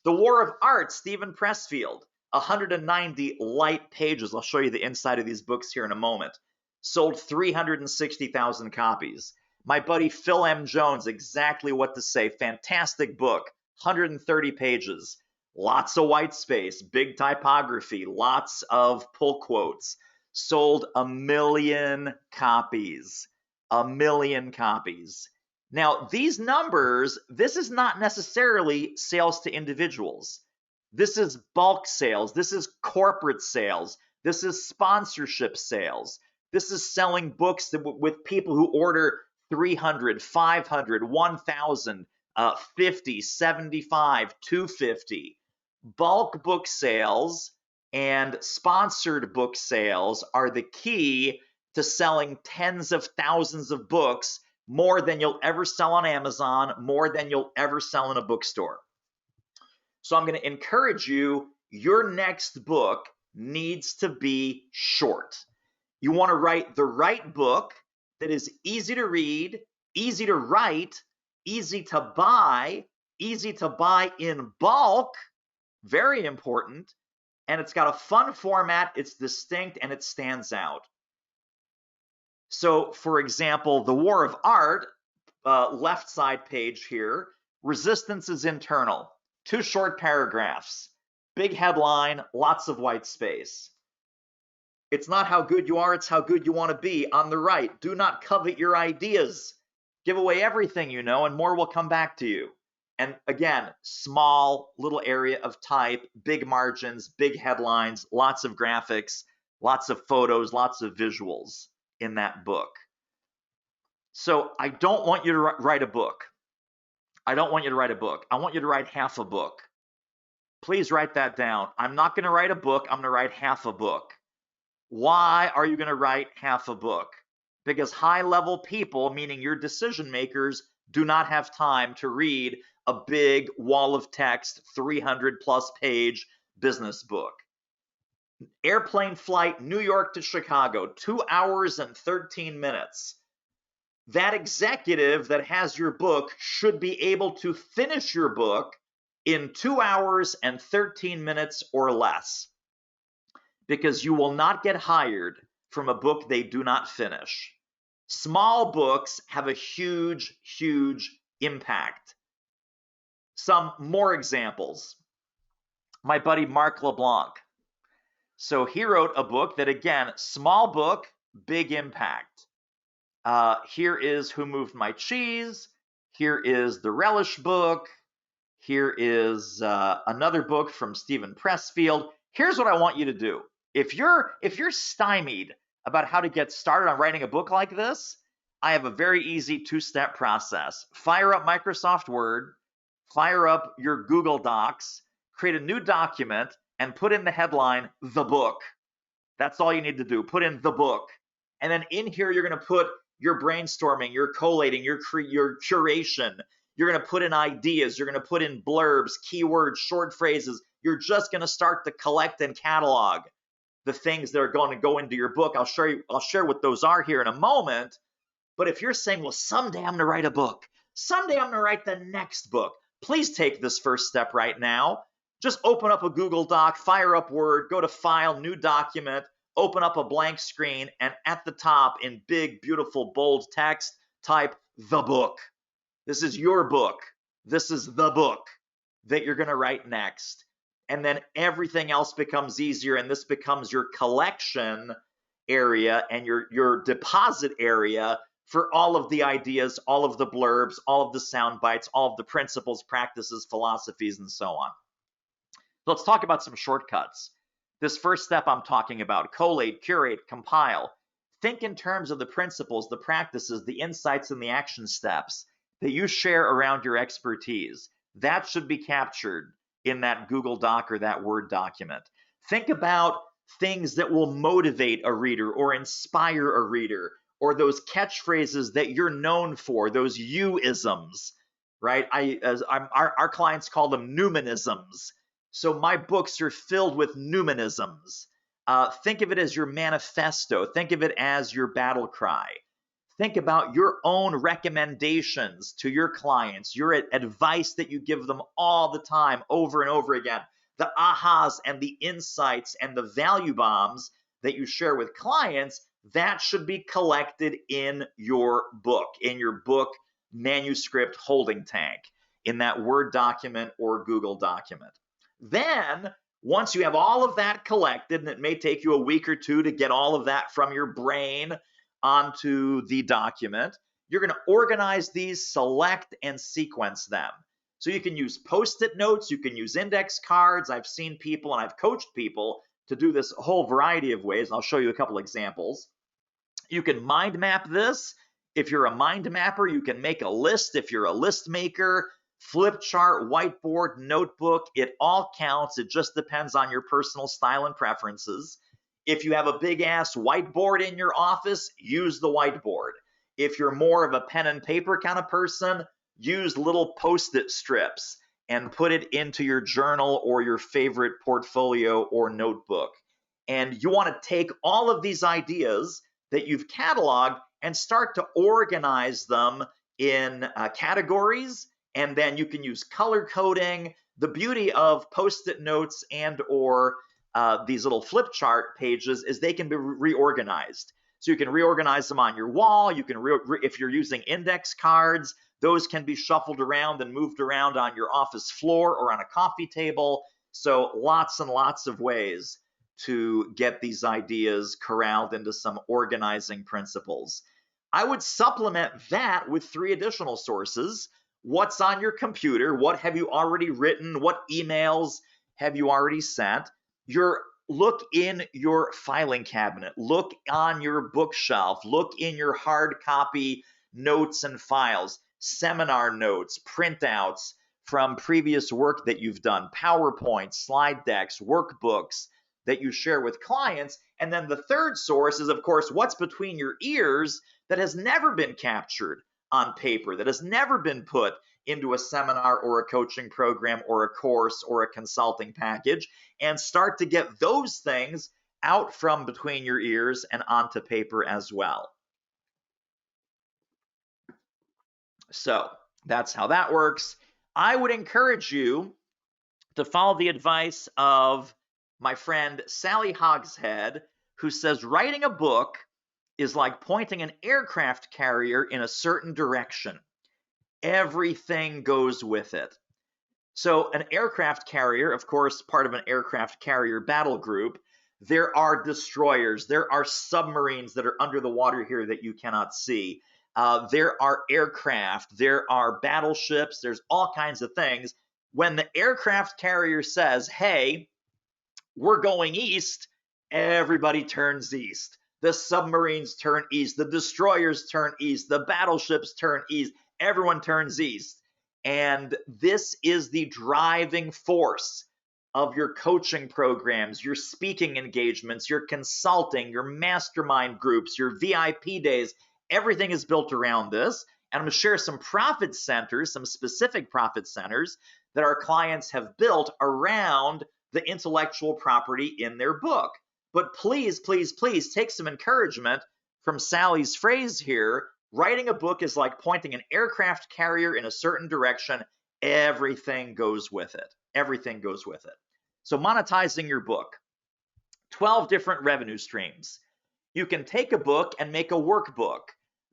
The War of Art, Stephen Pressfield, 190 light pages. I'll show you the inside of these books here in a moment. Sold 360,000 copies. My buddy Phil M. Jones, Exactly What to Say, fantastic book, 130 pages. Lots of white space, big typography, lots of pull quotes. Sold 1 million copies. 1 million copies. Now, these numbers, this is not necessarily sales to individuals. This is bulk sales. This is corporate sales. This is sponsorship sales. This is selling books with people who order 300, 500, 1,000, 50, 75, 250. Bulk book sales and sponsored book sales are the key to selling tens of thousands of books, more than you'll ever sell on Amazon, more than you'll ever sell in a bookstore. So I'm going to encourage you, your next book needs to be short. You want to write the right book that is easy to read, easy to write, easy to buy in bulk, very important, and it's got a fun format, it's distinct, and it stands out. So, for example, The War of Art, left side page here, resistance is internal. 2 short paragraphs, big headline, lots of white space. It's not how good you are, it's how good you want to be. On the right, do not covet your ideas. Give away everything you know and more will come back to you. And again, small little area of type, big margins, big headlines, lots of graphics, lots of photos, lots of visuals in that book. So I don't want you to write a book I don't want you to write a book. I want you to write half a book. Please write that down. I'm not going to write a book. I'm going to write half a book. Why are you going to write half a book? Because high-level people, meaning your decision makers, do not have time to read a big wall of text, 300 plus page business book. Airplane flight, New York to Chicago, 2 hours and 13 minutes. That executive that has your book should be able to finish your book in 2 hours and 13 minutes or less, because you will not get hired from a book they do not finish. Small books have a huge, huge impact. Some more examples. My buddy Mark LeBlanc. So he wrote a book that, again, small book, big impact. Here is Who Moved My Cheese. Here is the Relish book. Here is another book from Stephen Pressfield. Here's what I want you to do. If you're stymied about how to get started on writing a book like this, I have a very easy 2-step process. Fire up Microsoft Word, fire up your Google Docs, create a new document, and put in the headline, The Book. That's all you need to do. Put in The Book. And then in here, you're going to put your brainstorming, your collating, your curation. You're going to put in ideas. You're going to put in blurbs, keywords, short phrases. You're just going to start to collect and catalog the things that are going to go into your book. I'll share what those are here in a moment. But if you're saying, well, someday I'm going to write a book, someday I'm going to write the next book, please take this first step right now. Just open up a Google Doc, fire up Word, go to File, New Document, open up a blank screen, and at the top in big, beautiful, bold text, type The Book. This is your book. This is the book that you're going to write next. And then everything else becomes easier, and this becomes your collection area and your deposit area for all of the ideas, all of the blurbs, all of the sound bites, all of the principles, practices, philosophies, and so on. Let's talk about some shortcuts. This first step I'm talking about, collate, curate, compile. Think in terms of the principles, the practices, the insights, and the action steps that you share around your expertise. That should be captured in that Google Doc or that Word document. Think about things that will motivate a reader or inspire a reader, or those catchphrases that you're known for, those you-isms, right? Our clients call them Newmanisms. So my books are filled with Newmanisms. Think of it as your manifesto. Think of it as your battle cry. Think about your own recommendations to your clients, your advice that you give them all the time, over and over again, the ahas and the insights and the value bombs that you share with clients. That should be collected in your book manuscript holding tank, in that Word document or Google document. Then, once you have all of that collected, and it may take you a week or two to get all of that from your brain onto the document, you're going to organize these, select, and sequence them. So you can use Post-it notes, you can use index cards. I've seen people and I've coached people to do this a whole variety of ways. I'll show you a couple examples. You can mind map this. If you're a mind mapper, you can make a list. If you're a list maker, flip chart, whiteboard, notebook, it all counts. It just depends on your personal style and preferences. If you have a big ass whiteboard in your office, use the whiteboard. If you're more of a pen and paper kind of person, use little Post-it strips and put it into your journal or your favorite portfolio or notebook. And you want to take all of these ideas that you've cataloged and start to organize them in categories. And then you can use color coding. The beauty of Post-it notes and or these little flip chart pages is they can be reorganized. So you can reorganize them on your wall. You can, if you're using index cards, those can be shuffled around and moved around on your office floor or on a coffee table. So lots and lots of ways to get these ideas corralled into some organizing principles. I would supplement that with 3 additional sources. What's on your computer? What have you already written? What emails have you already sent? Look in your filing cabinet. Look on your bookshelf. Look in your hard copy notes and files. seminar notes, printouts from previous work that you've done, PowerPoints, slide decks, workbooks that you share with clients. And then the third source is, of course, what's between your ears that has never been captured on paper, that has never been put into a seminar or a coaching program or a course or a consulting package, and start to get those things out from between your ears and onto paper as well. So that's how that works. I would encourage you to follow the advice of my friend Sally Hogshead, who says writing a book is like pointing an aircraft carrier in a certain direction. Everything goes with it. So an aircraft carrier, of course, part of an aircraft carrier battle group, there are destroyers, there are submarines that are under the water here that you cannot see. There are aircraft, there are battleships, there's all kinds of things. When the aircraft carrier says, hey, we're going east, everybody turns east. The submarines turn east, the destroyers turn east, the battleships turn east, everyone turns east. And this is the driving force of your coaching programs, your speaking engagements, your consulting, your mastermind groups, your VIP days. Everything is built around this. And I'm going to share some profit centers, some specific profit centers that our clients have built around the intellectual property in their book. But please, please, please take some encouragement from Sally's phrase here. Writing a book is like pointing an aircraft carrier in a certain direction. Everything goes with it. Everything goes with it. So monetizing your book, 12 different revenue streams. You can take a book and make a workbook.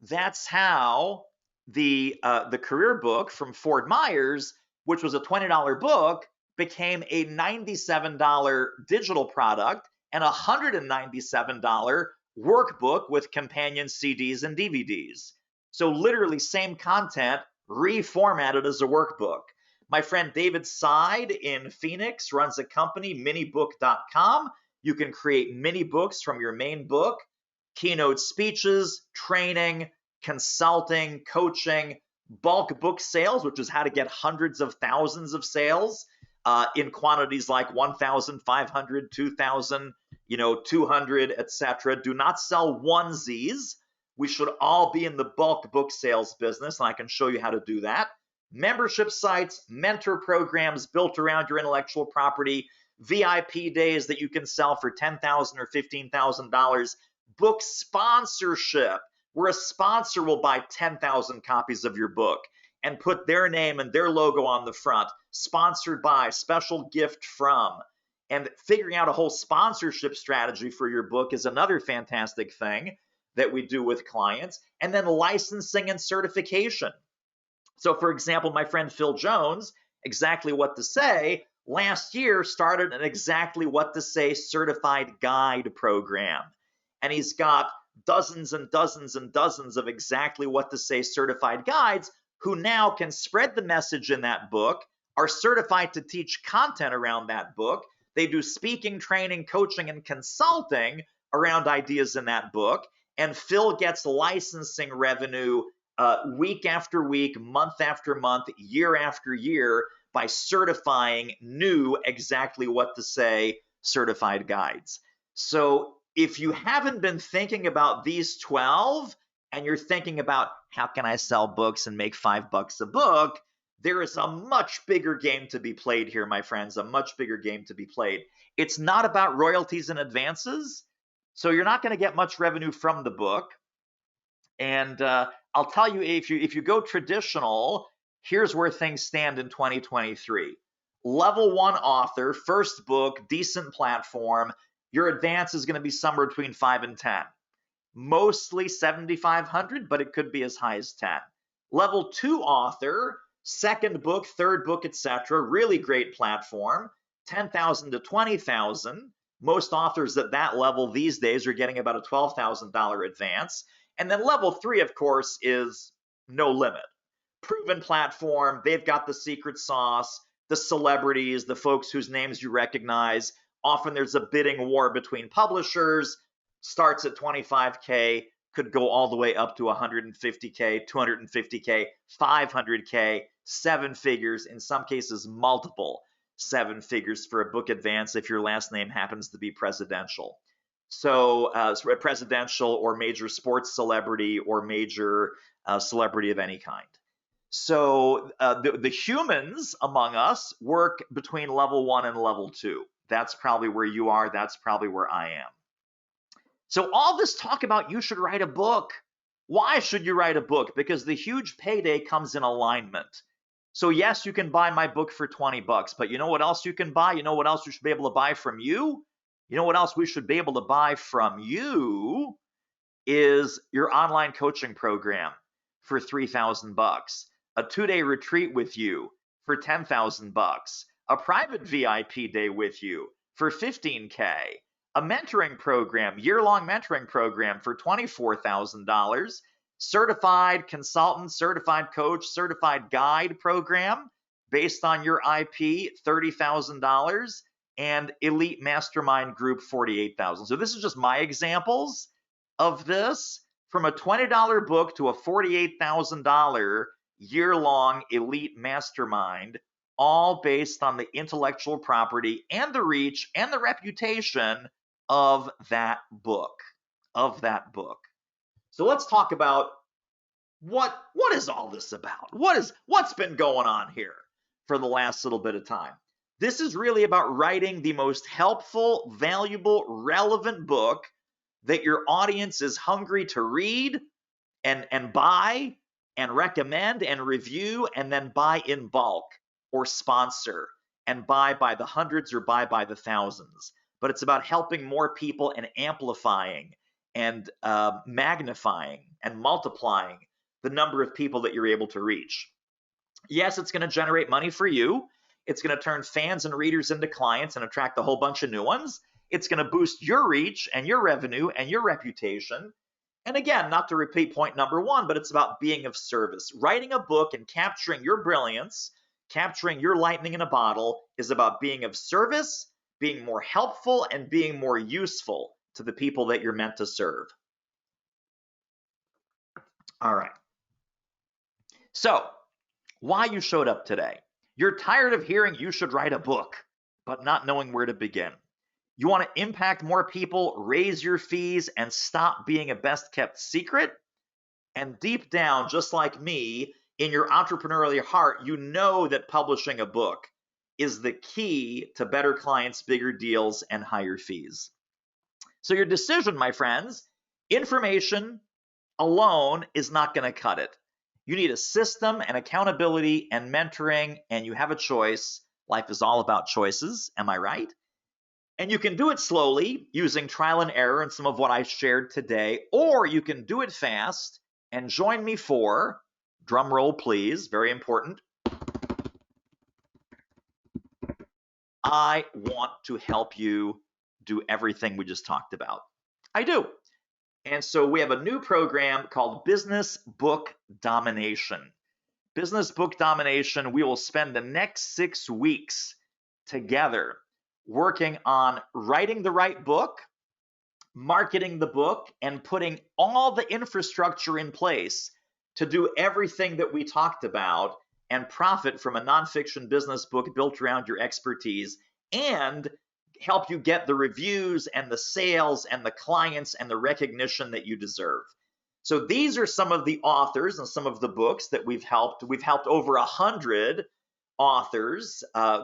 That's how the career book from Fort Myers, which was a $20 book, became a $97 digital product and a $197 workbook with companion CDs and DVDs. So literally same content reformatted as a workbook. My friend David Side in Phoenix runs a company, minibook.com. You can create mini books from your main book, keynote speeches, training, consulting, coaching, bulk book sales, which is how to get hundreds of thousands of sales in quantities like 1,500, 2,000, 200, etc. Do not sell onesies. We should all be in the bulk book sales business, and I can show you how to do that. Membership sites, mentor programs built around your intellectual property, VIP days that you can sell for $10,000 or $15,000, book sponsorship, where a sponsor will buy 10,000 copies of your book and put their name and their logo on the front, sponsored by, special gift from. And figuring out a whole sponsorship strategy for your book is another fantastic thing that we do with clients. And then licensing and certification. So for example, my friend Phil Jones, Exactly What to Say, last year started an Exactly What to Say certified guide program. And he's got dozens and dozens and dozens of Exactly What to Say certified guides who now can spread the message in that book, are certified to teach content around that book. They do speaking, training, coaching, and consulting around ideas in that book. And Phil gets licensing revenue week after week, month after month, year after year by certifying new Exactly What to Say certified guides. So if you haven't been thinking about these 12 and you're thinking about how can I sell books and make $5 a book, there is a much bigger game to be played here, my friends, a much bigger game to be played. It's not about royalties and advances, so you're not going to get much revenue from the book. And I'll tell you, if you go traditional, here's where things stand in 2023. Level 1 author, first book, decent platform, your advance is going to be somewhere between 5 and 10. Mostly 7,500, but it could be as high as 10. Level 2 author, second book, third book, etc. Really great platform, 10,000 to 20,000. Most authors at that level these days are getting about a $12,000 advance. And then level 3, of course, is no limit. Proven platform, they've got the secret sauce, the celebrities, the folks whose names you recognize. Often there's a bidding war between publishers, starts at 25K, could go all the way up to 150K, 250K, 500K, 7 figures, in some cases multiple 7 figures for a book advance if your last name happens to be presidential. So presidential or major sports celebrity or major celebrity of any kind. So the humans among us work between level 1 and level 2. That's probably where you are. That's probably where I am. So all this talk about you should write a book. Why should you write a book? Because the huge payday comes in alignment. So yes, you can buy my book for 20 bucks, but you know what else you can buy? You know what else you should be able to buy from you? You know what else we should be able to buy from you is your online coaching program for 3,000 bucks, a 2-day retreat with you for 10,000 bucks, a private VIP day with you for 15K, a mentoring program, year-long mentoring program for $24,000, certified consultant, certified coach, certified guide program based on your IP, $30,000, and elite mastermind group, $48,000. So this is just my examples of this, from a $20 book to a $48,000 year-long elite mastermind, all based on the intellectual property and the reach and the reputation of that book. So let's talk about what is all this about? What's been going on here for the last little bit of time? This is really about writing the most helpful, valuable, relevant book that your audience is hungry to read and buy and recommend and review and then buy in bulk or sponsor and buy by the hundreds or buy by the thousands. But it's about helping more people and amplifying and magnifying and multiplying the number of people that you're able to reach. Yes, it's going to generate money for you. It's going to turn fans and readers into clients and attract a whole bunch of new ones. It's going to boost your reach and your revenue and your reputation. And again, not to repeat point number 1, but it's about being of service. Writing a book and capturing your brilliance, capturing your lightning in a bottle, is about being of service, being more helpful, and being more useful to the people that you're meant to serve. All right. So, why you showed up today? You're tired of hearing you should write a book, but not knowing where to begin. You want to impact more people, raise your fees, and stop being a best-kept secret? And deep down, just like me, in your entrepreneurial heart, you know that publishing a book is the key to better clients, bigger deals, and higher fees. So your decision, my friends, information alone is not going to cut it. You need a system and accountability and mentoring, and you have a choice. Life is all about choices, am I right? And you can do it slowly using trial and error and some of what I shared today, or you can do it fast and join me for, drum roll please, very important, I want to help you do everything we just talked about. I do. And so we have a new program called Business Book Domination. Business Book Domination, we will spend the next 6 weeks together working on writing the right book, marketing the book, and putting all the infrastructure in place to do everything that we talked about and profit from a nonfiction business book built around your expertise and help you get the reviews and the sales and the clients and the recognition that you deserve. So these are some of the authors and some of the books that we've helped. We've helped over 100 authors,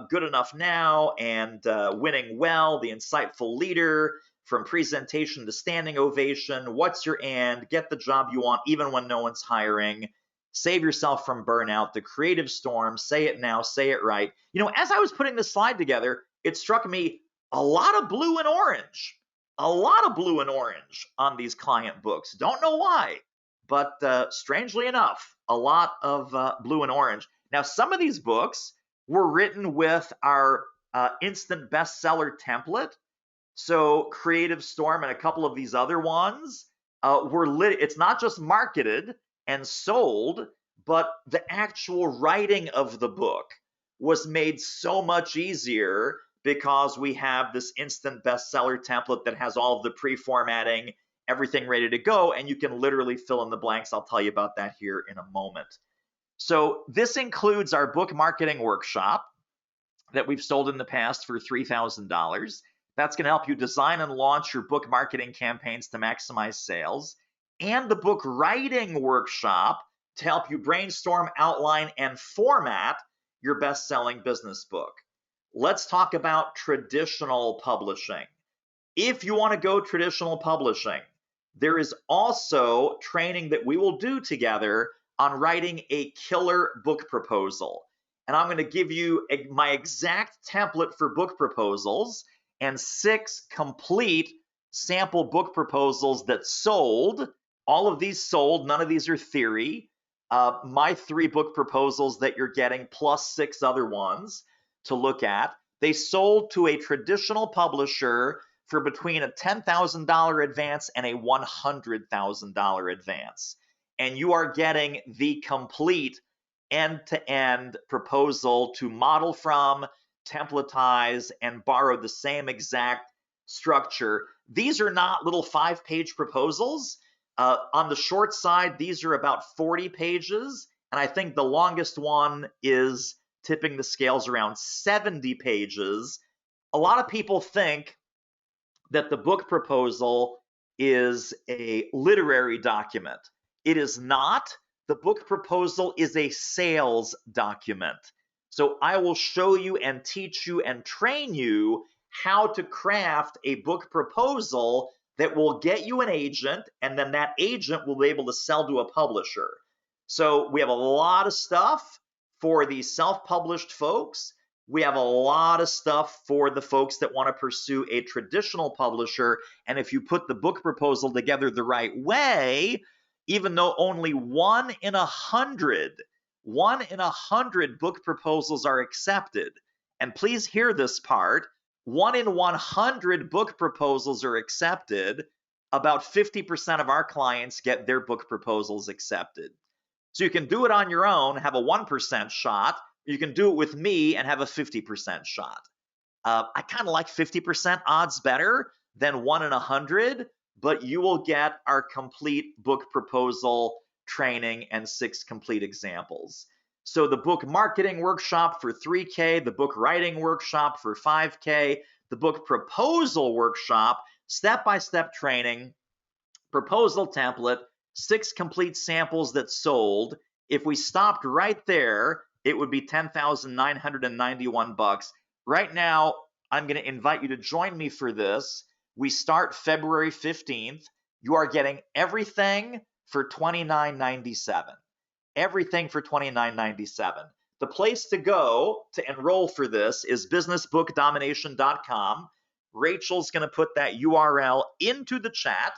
Good Enough Now and Winning Well, The Insightful Leader, From Presentation to Standing Ovation, What's Your And, Get the Job You Want Even When No One's Hiring, Save Yourself from Burnout, The Creative Storm, Say It Now, Say It Right. You know, as I was putting this slide together, it struck me a lot of blue and orange. A lot of blue and orange on these client books. Don't know why, but strangely enough, a lot of blue and orange. Now, some of these books were written with our instant bestseller template. So Creative Storm and a couple of these other ones it's not just marketed and sold, but the actual writing of the book was made so much easier because we have this instant bestseller template that has all of the pre-formatting everything ready to go, and you can literally fill in the blanks. I'll tell you about that here in a moment. So this includes our book marketing workshop that we've sold in the past for $3,000. That's going to help you design and launch your book marketing campaigns to maximize sales, and the book writing workshop to help you brainstorm, outline, and format your best-selling business book. Let's talk about traditional publishing. If you want to go traditional publishing, there is also training that we will do together on writing a killer book proposal. And I'm going to give you my exact template for book proposals and 6 complete sample book proposals that sold. All of these sold. None of these are theory. My 3 book proposals that you're getting plus 6 other ones to look at, they sold to a traditional publisher for between a $10,000 advance and a $100,000 advance. And you are getting the complete end-to-end proposal to model from, templatize, and borrow the same exact structure. These are not little 5-page proposals. On the short side, these are about 40 pages, and I think the longest one is tipping the scales around 70 pages. A lot of people think that the book proposal is a literary document. It is not. The book proposal is a sales document. So I will show you and teach you and train you how to craft a book proposal that will get you an agent, and then that agent will be able to sell to a publisher. So we have a lot of stuff for the self-published folks. We have a lot of stuff for the folks that want to pursue a traditional publisher. And if you put the book proposal together the right way, even though only 1 in 100 book proposals are accepted, and please hear this part, 1 in 100 book proposals are accepted, about 50% of our clients get their book proposals accepted. So you can do it on your own, have a 1% shot. You can do it with me and have a 50% shot. I kind of like 50% odds better than 1 in 100, but you will get our complete book proposal training and 6 complete examples. So the book marketing workshop for $3K, the book writing workshop for $5K, the book proposal workshop, step-by-step training, proposal template, 6 complete samples that sold. If we stopped right there, it would be $10,991. Right now, I'm going to invite you to join me for this. We start February 15th. You are getting everything for $29.97. Everything for $29.97. The place to go to enroll for this is businessbookdomination.com. Rachel's going to put that URL into the chat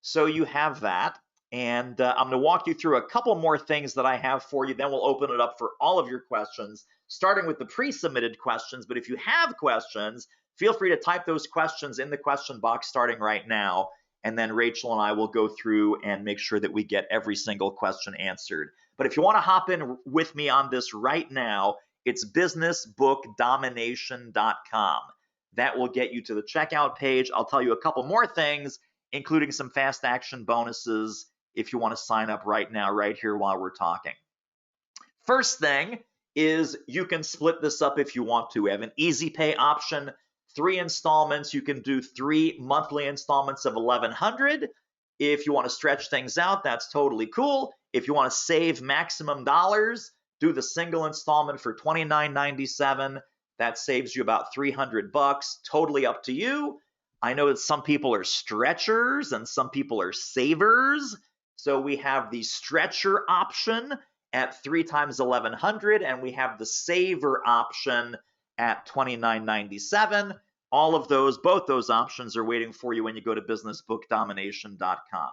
so you have that. And I'm going to walk you through a couple more things that I have for you. Then we'll open it up for all of your questions, starting with the pre-submitted questions. But if you have questions, feel free to type those questions in the question box starting right now. And then Rachel and I will go through and make sure that we get every single question answered. But if you want to hop in with me on this right now, it's businessbookdomination.com. That will get you to the checkout page. I'll tell you a couple more things, including some fast action bonuses if you want to sign up right now, right here while we're talking. First thing is you can split this up if you want to. We have an easy pay option, 3 installments. You can do 3 monthly installments of $1,100. If you want to stretch things out, that's totally cool. If you want to save maximum dollars, do the single installment for $29.97. That saves you about $300. Totally up to you. I know that some people are stretchers and some people are savers. So we have the stretcher option at 3 times $1,100, and we have the saver option at $29.97. All of those, both those options are waiting for you when you go to businessbookdomination.com.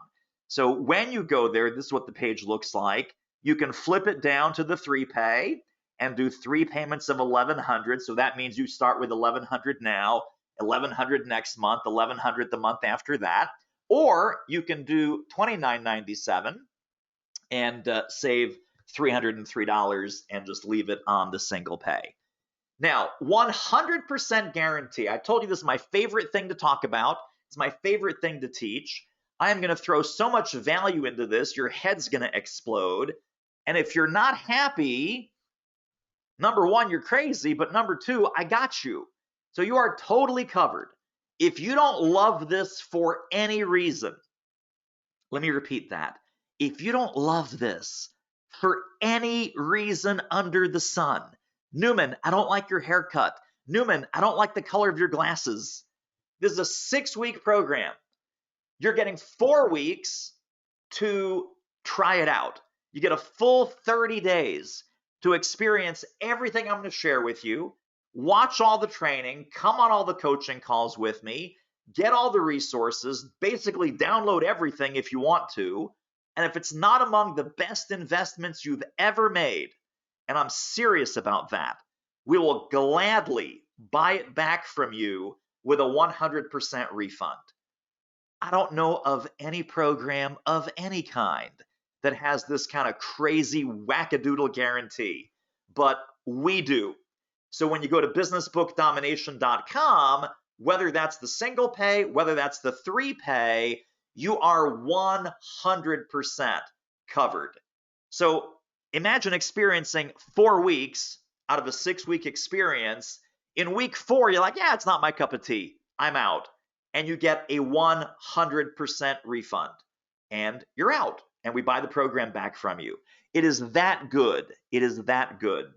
So when you go there, this is what the page looks like. You can flip it down to the 3-pay and do 3 payments of $1,100. So that means you start with $1,100 now, $1,100 next month, $1,100 the month after that. Or you can do $29.97 and save $303 and just leave it on the single pay. Now, 100% guarantee. I told you this is my favorite thing to talk about. It's my favorite thing to teach. I am going to throw so much value into this, your head's going to explode. And if you're not happy, number one, you're crazy, but number two, I got you. So you are totally covered. If you don't love this for any reason, let me repeat that. If you don't love this for any reason under the sun, Newman, I don't like your haircut. Newman, I don't like the color of your glasses. This is a 6-week program. You're getting 4 weeks to try it out. You get a full 30 days to experience everything I'm going to share with you, watch all the training, come on all the coaching calls with me, get all the resources, basically download everything if you want to. And if it's not among the best investments you've ever made, and I'm serious about that, we will gladly buy it back from you with a 100% refund. I don't know of any program of any kind that has this kind of crazy wackadoodle guarantee, but we do. So when you go to businessbookdomination.com, whether that's the single pay, whether that's the 3 pay, you are 100% covered. So imagine experiencing 4 weeks out of a 6-week experience. In week 4, you're like, yeah, it's not my cup of tea. I'm out. And you get a 100% refund. And you're out. And we buy the program back from you. It is that good. It is that good.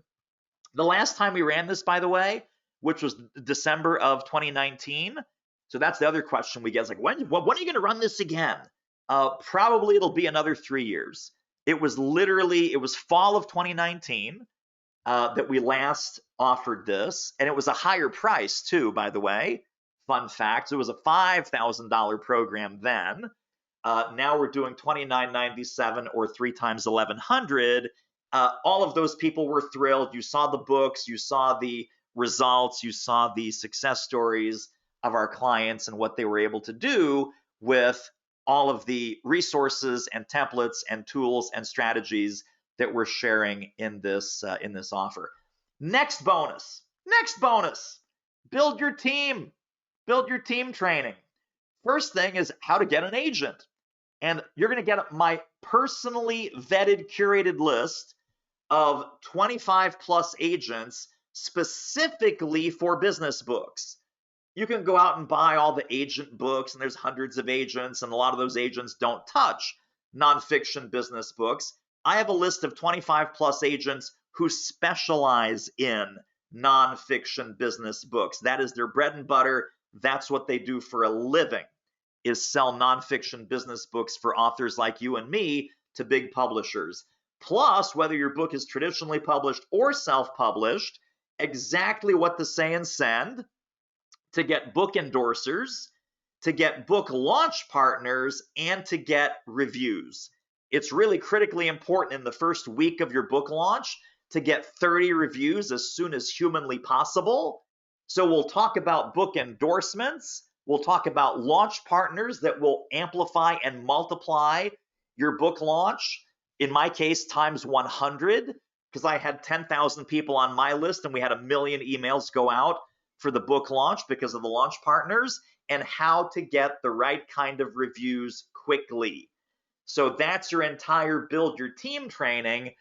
The last time we ran this, by the way, which was December of 2019. So that's the other question we get. Is like, when are you going to run this again? Probably it'll be another 3 years. It was fall of 2019 that we last offered this. And it was a higher price too, by the way. Fun fact, it was a $5,000 program then. Now we're doing $29.97 or 3 times $1,100. All of those people were thrilled. You saw the books, you saw the results, you saw the success stories of our clients and what they were able to do with all of the resources and templates and tools and strategies that we're sharing in this offer. Next bonus, build your team. Build your team training. First thing is how to get an agent. And you're going to get my personally vetted, curated list of 25 plus agents specifically for business books. You can go out and buy all the agent books, and there's hundreds of agents, and a lot of those agents don't touch nonfiction business books. I have a list of 25 plus agents who specialize in nonfiction business books. That is their bread and butter. That's what they do for a living, is sell nonfiction business books for authors like you and me to big publishers. Plus, whether your book is traditionally published or self-published, exactly what to say and send to get book endorsers, to get book launch partners, and to get reviews. It's really critically important in the first week of your book launch to get 30 reviews as soon as humanly possible. So we'll talk about book endorsements. We'll talk about launch partners that will amplify and multiply your book launch. In my case, times 100, because I had 10,000 people on my list and we had 1 million emails go out for the book launch because of the launch partners, and how to get the right kind of reviews quickly. So that's your entire build your team training,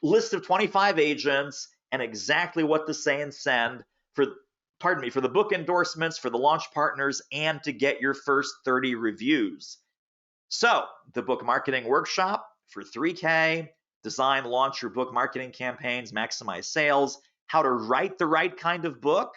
list of 25 agents and exactly what to say and send for the book endorsements, for the launch partners, and to get your first 30 reviews. So the book marketing workshop for $3,000, design, launch your book marketing campaigns, maximize sales, how to write the right kind of book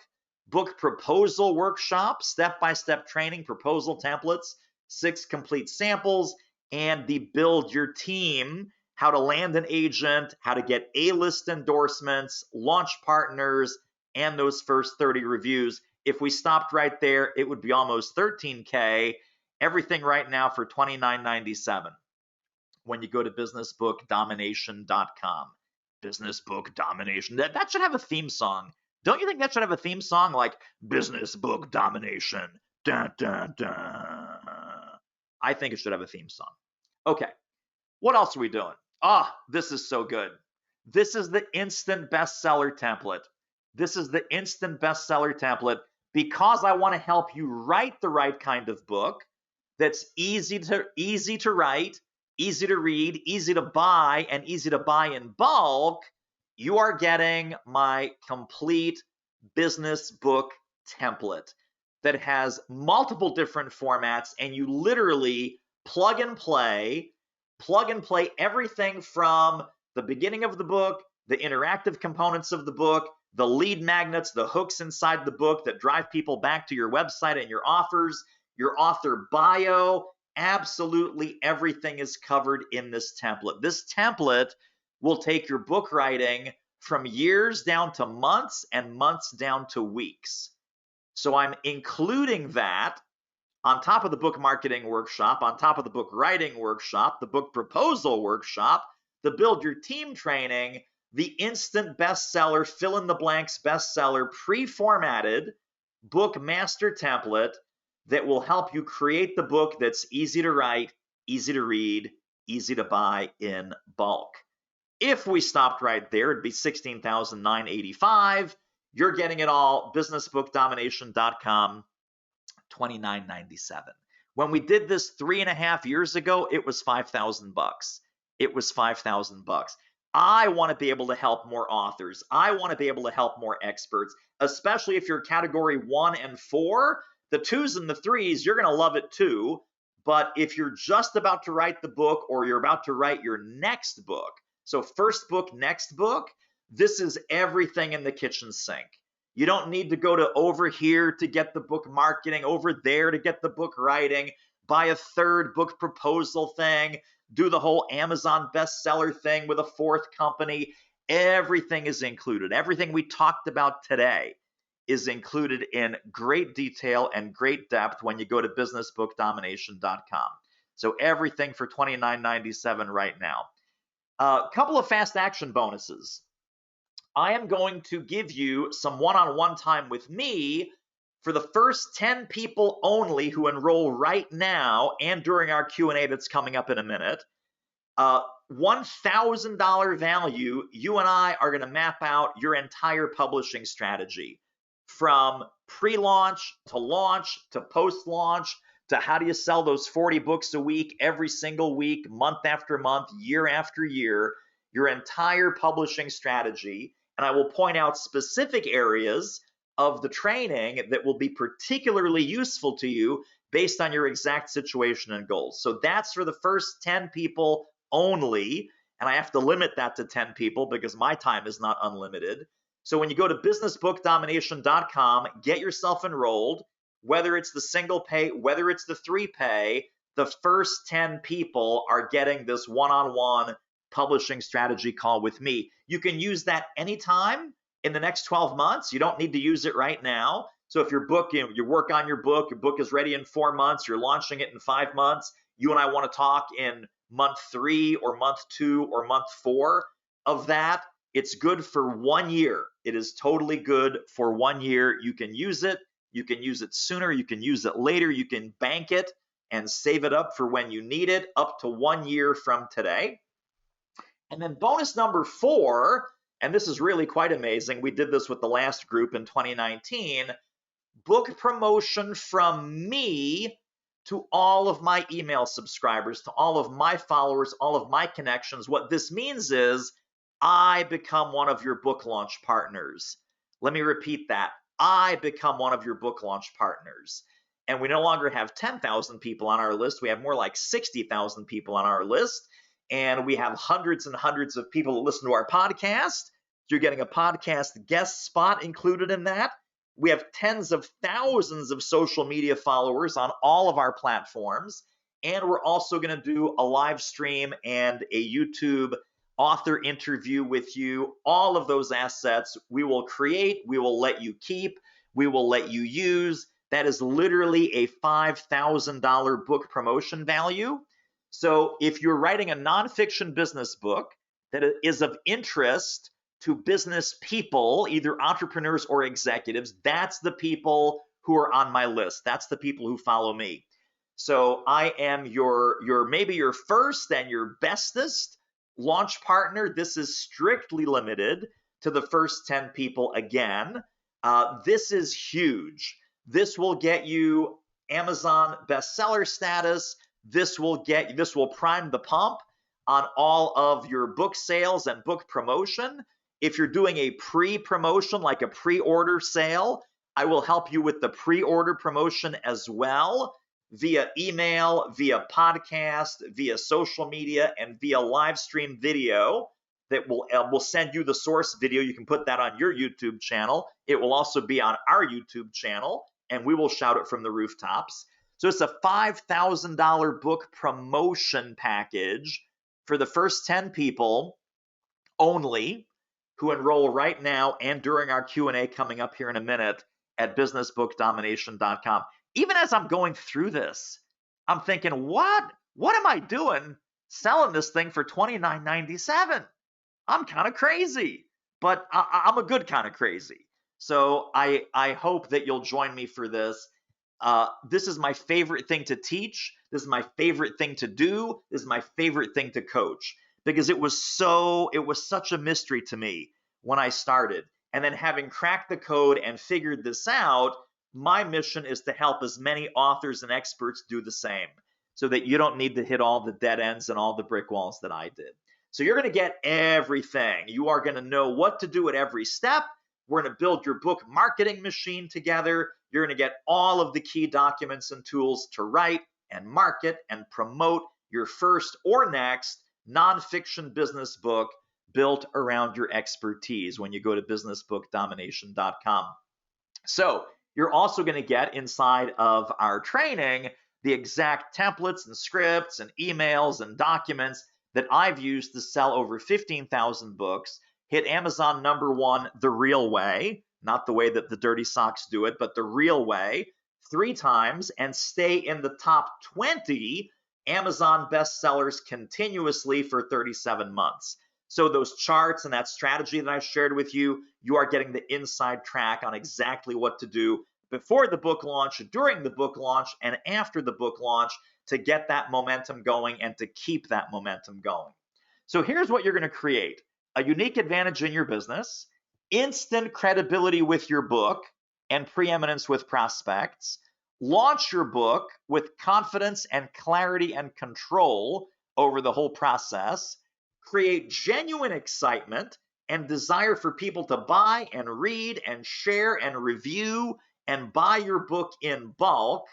proposal workshop, step-by-step training, proposal templates, 6 complete samples, and the build your team, how to land an agent, how to get A-list endorsements, launch partners, and those first 30 reviews. If we stopped right there, it would be almost $13,000. Everything right now for $29.97 when you go to businessbookdomination.com. Business Book Domination. That should have a theme song. Don't you think that should have a theme song like Business Book Domination? Dun, dun, dun. I think it should have a theme song. Okay, what else are we doing? This is so good. This is the instant bestseller template. Because I want to help you write the right kind of book, that's easy to write, easy to read, easy to buy, and easy to buy in bulk, you are getting my complete business book template that has multiple different formats, and you literally plug and play everything from the beginning of the book, the interactive components of the book, the lead magnets, the hooks inside the book that drive people back to your website and your offers, your author bio. Absolutely everything is covered in this template. This template will take your book writing from years down to months and months down to weeks. So I'm including that on top of the book marketing workshop, on top of the book writing workshop, the book proposal workshop, the build your team training, the instant bestseller, fill in the blanks bestseller, pre-formatted book master template that will help you create the book that's easy to write, easy to read, easy to buy in bulk. If we stopped right there, it'd be $16,985. You're getting it all, businessbookdomination.com, $29.97. When we did this 3.5 years ago, it was $5,000. It was $5,000. I want to be able to help more authors. I want to be able to help more experts, especially if you're category 1 and 4. The 2s and the 3s, you're going to love it too. But if you're just about to write the book, or you're about to write your next book, so first book, next book, this is everything in the kitchen sink. You don't need to go to over here to get the book marketing, over there to get the book writing, buy a third book proposal thing, do the whole Amazon bestseller thing with a fourth company. Everything is included. Everything we talked about today is included in great detail and great depth when you go to businessbookdomination.com. So everything for $29.97 right now. A couple of fast action bonuses. I am going to give you some one-on-one time with me for the first 10 people only who enroll right now and during our Q&A that's coming up in a minute. $1,000 value. You and I are going to map out your entire publishing strategy, from pre-launch to launch to post-launch to how do you sell those 40 books a week, every single week, month after month, year after year, your entire publishing strategy. And I will point out specific areas of the training that will be particularly useful to you based on your exact situation and goals. So that's for the first 10 people only. And I have to limit that to 10 people because my time is not unlimited. So when you go to businessbookdomination.com, get yourself enrolled, whether it's the single pay, whether it's the 3 pay, the first 10 people are getting this one-on-one publishing strategy call with me. You can use that anytime in the next 12 months. You don't need to use it right now. So if your book, you work on your book is ready in 4 months, you're launching it in 5 months, you and I want to talk in month 3 or month 2 or month 4 of that, it's good for 1 year. It is totally good for 1 year. You can use it. You can use it sooner. You can use it later. You can bank it and save it up for when you need it, up to 1 year from today. And then bonus number 4, and this is really quite amazing. We did this with the last group in 2019, book promotion from me to all of my email subscribers, to all of my followers, all of my connections. What this means is I become one of your book launch partners. Let me repeat that. I become one of your book launch partners. And we no longer have 10,000 people on our list. We have more like 60,000 people on our list. And we have hundreds and hundreds of people that listen to our podcast. You're getting a podcast guest spot included in that. We have tens of thousands of social media followers on all of our platforms. And we're also going to do a live stream and a YouTube author interview with you. All of those assets we will create, we will let you keep, we will let you use. That is literally a $5,000 book promotion value. So if you're writing a nonfiction business book that is of interest to business people, either entrepreneurs or executives, that's the people who are on my list. That's the people who follow me. So I am your maybe your first and your bestest launch partner. This is strictly limited to the first 10 people again. This is huge. This will get you Amazon bestseller status. This will prime the pump on all of your book sales and book promotion. If you're doing a pre-promotion, like a pre-order sale, I will help you with the pre-order promotion as well, via email, via podcast, via social media, and via live stream video that will send you the source video. You can put that on your YouTube channel. It will also be on our YouTube channel, and we will shout it from the rooftops. So it's a $5,000 book promotion package for the first 10 people only who enroll right now and during our Q&A coming up here in a minute at businessbookdomination.com. Even as I'm going through this, I'm thinking, what am I doing selling this thing for $29.97? I'm kind of crazy, but I'm a good kind of crazy. So I hope that you'll join me for this. This is my favorite thing to teach. This is my favorite thing to do. This is my favorite thing to coach, because it was such a mystery to me when I started. And then having cracked the code and figured this out, my mission is to help as many authors and experts do the same, so that you don't need to hit all the dead ends and all the brick walls that I did. So you're going to get everything. You are going to know what to do at every step. We're going to build your book marketing machine together. You're going to get all of the key documents and tools to write and market and promote your first or next nonfiction business book built around your expertise when you go to businessbookdomination.com. So you're also going to get inside of our training the exact templates and scripts and emails and documents that I've used to sell over 15,000 books, hit Amazon #1 the real way, not the way that the Dirty Socks do it, but the real way, 3 times, and stay in the top 20 Amazon bestsellers continuously for 37 months. So those charts and that strategy that I shared with you, you are getting the inside track on exactly what to do before the book launch, during the book launch, and after the book launch to get that momentum going and to keep that momentum going. So here's what you're going to create: a unique advantage in your business, instant credibility with your book and preeminence with prospects, launch your book with confidence and clarity and control over the whole process, create genuine excitement and desire for people to buy and read and share and review and buy your book in bulk,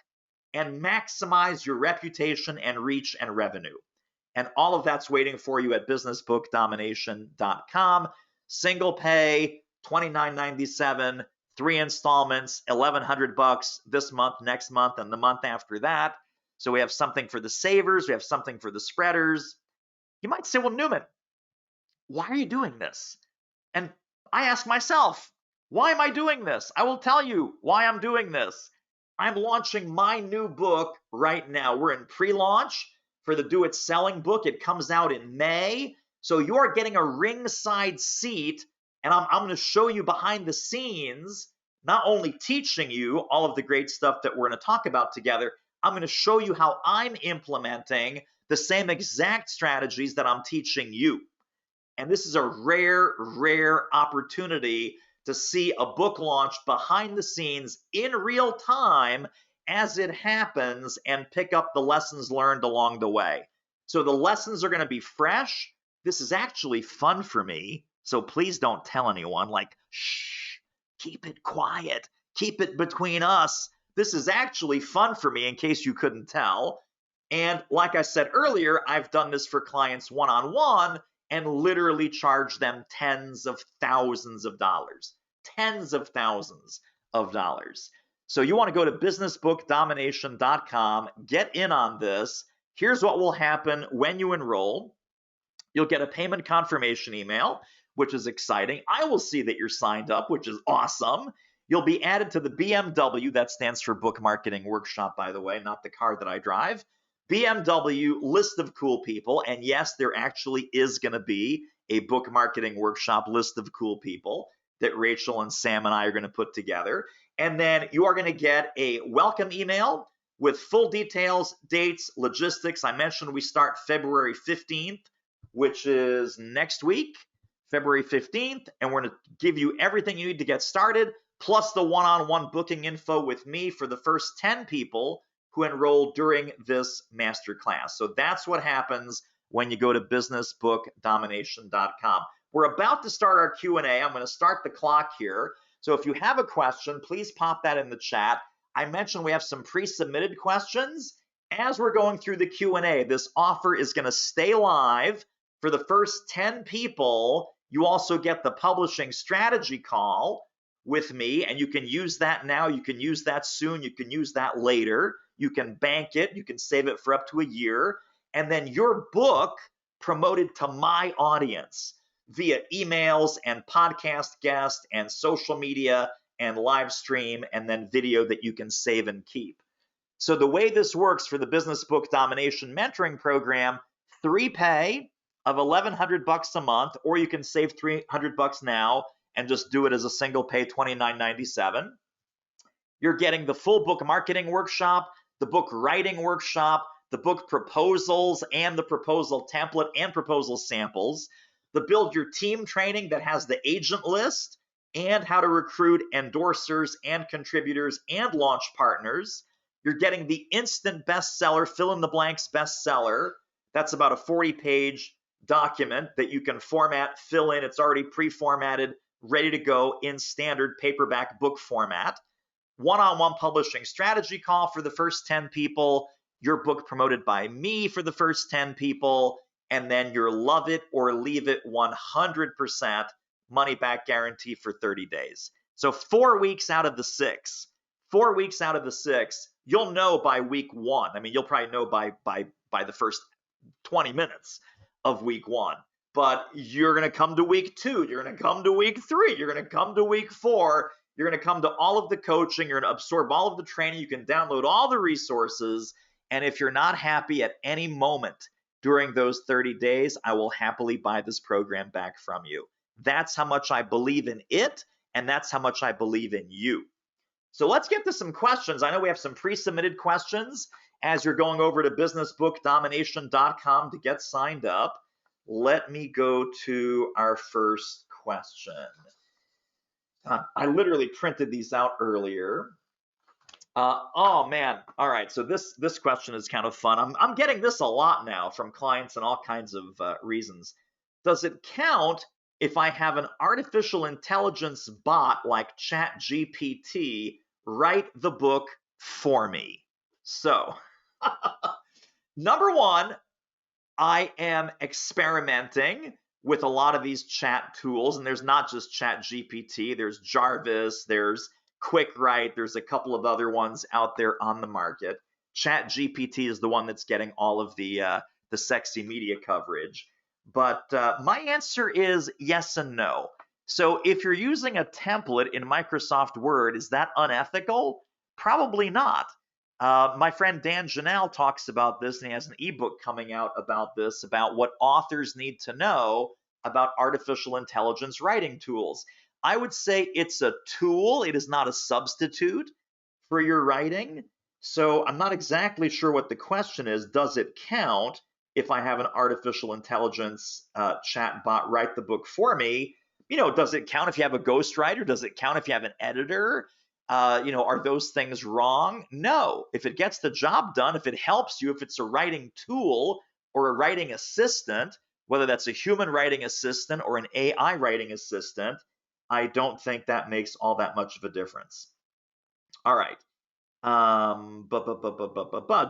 and maximize your reputation and reach and revenue. And all of that's waiting for you at businessbookdomination.com. Single pay, $29.97, 3 installments, $1,100 this month, next month, and the month after that. So we have something for the savers, we have something for the spreaders. You might say, well, Newman, why are you doing this? And I ask myself, why am I doing this? I will tell you why I'm doing this. I'm launching my new book right now. We're in pre-launch for the Do It Selling book. It comes out in May. So you're getting a ringside seat, and I'm going to show you behind the scenes, not only teaching you all of the great stuff that we're going to talk about together, I'm going to show you how I'm implementing the same exact strategies that I'm teaching you. And this is a rare, rare opportunity to see a book launch behind the scenes in real time as it happens and pick up the lessons learned along the way. So the lessons are going to be fresh. This is actually fun for me. So please don't tell anyone, like, shh, keep it quiet, keep it between us. This is actually fun for me, in case you couldn't tell. And like I said earlier, I've done this for clients one-on-one and literally charge them tens of thousands of dollars. So you want to go to businessbookdomination.com, get in on this. Here's what will happen when you enroll. You'll get a payment confirmation email, which is exciting. I will see that you're signed up, which is awesome. You'll be added to the BMW, that stands for Book Marketing Workshop, by the way, not the car that I drive. BMW list of cool people. And yes, there actually is going to be a book marketing workshop list of cool people that Rachel and Sam and I are going to put together. And then you are going to get a welcome email with full details, dates, logistics. I mentioned we start February 15th, which is next week, February 15th. And we're going to give you everything you need to get started, plus the one-on-one booking info with me for the first 10 people who enroll during this masterclass. So that's what happens when you go to businessbookdomination.com. We're about to start our Q&A. I'm going to start the clock here. So if you have a question, please pop that in the chat. I mentioned we have some pre-submitted questions. As we're going through the Q&A, this offer is going to stay live for the first 10 people. You also get the publishing strategy call with me, and you can use that now. You can use that soon. You can use that later. You can bank it. You can save it for up to a year. And then your book promoted to my audience via emails and podcast guests and social media and live stream and then video that you can save and keep. So the way this works for the Business Book Domination Mentoring Program, 3 pay of $1,100 a month, or you can save $300 now and just do it as a single pay, $29.97. You're getting the full book marketing workshop, the book writing workshop, the book proposals and the proposal template and proposal samples, the Build Your Team training that has the agent list and how to recruit endorsers and contributors and launch partners. You're getting the instant bestseller, fill in the blanks bestseller. That's about a 40-page document that you can format, fill in. It's already pre-formatted, ready to go in standard paperback book format. One-on-one publishing strategy call for the first 10 people, your book promoted by me for the first 10 people, and then your love it or leave it 100% money back guarantee for 30 days. So 4 weeks out of the 6, 4 weeks out of the 6, you'll know by week 1. I mean, you'll probably know by the first 20 minutes of week 1. But you're going to come to week 2. You're going to come to week 3. You're going to come to week 4. You're going to come to all of the coaching. You're going to absorb all of the training. You can download all the resources. And if you're not happy at any moment during those 30 days, I will happily buy this program back from you. That's how much I believe in it, and that's how much I believe in you. So let's get to some questions. I know we have some pre-submitted questions as you're going over to businessbookdomination.com to get signed up. Let me go to our first question. I literally printed these out earlier. Oh man, all right, so this question is kind of fun. I'm getting this a lot now from clients and all kinds of reasons. Does it count if I have an artificial intelligence bot like ChatGPT write the book for me? So, number one, I am experimenting with a lot of these chat tools, and there's not just ChatGPT, there's Jarvis, there's QuickWrite, there's a couple of other ones out there on the market. ChatGPT is the one that's getting all of the sexy media coverage. But my answer is yes and no. So if you're using a template in Microsoft Word, is that unethical? Probably not. My friend Dan Janelle talks about this, and he has an ebook coming out about this, about what authors need to know about artificial intelligence writing tools. I would say it's a tool. It is not a substitute for your writing. So I'm not exactly sure what the question is. Does it count if I have an artificial intelligence chat bot write the book for me? You know, does it count if you have a ghostwriter? Does it count if you have an editor? Are those things wrong? No. If it gets the job done, if it helps you, if it's a writing tool or a writing assistant, whether that's a human writing assistant or an AI writing assistant, I don't think that makes all that much of a difference. All right.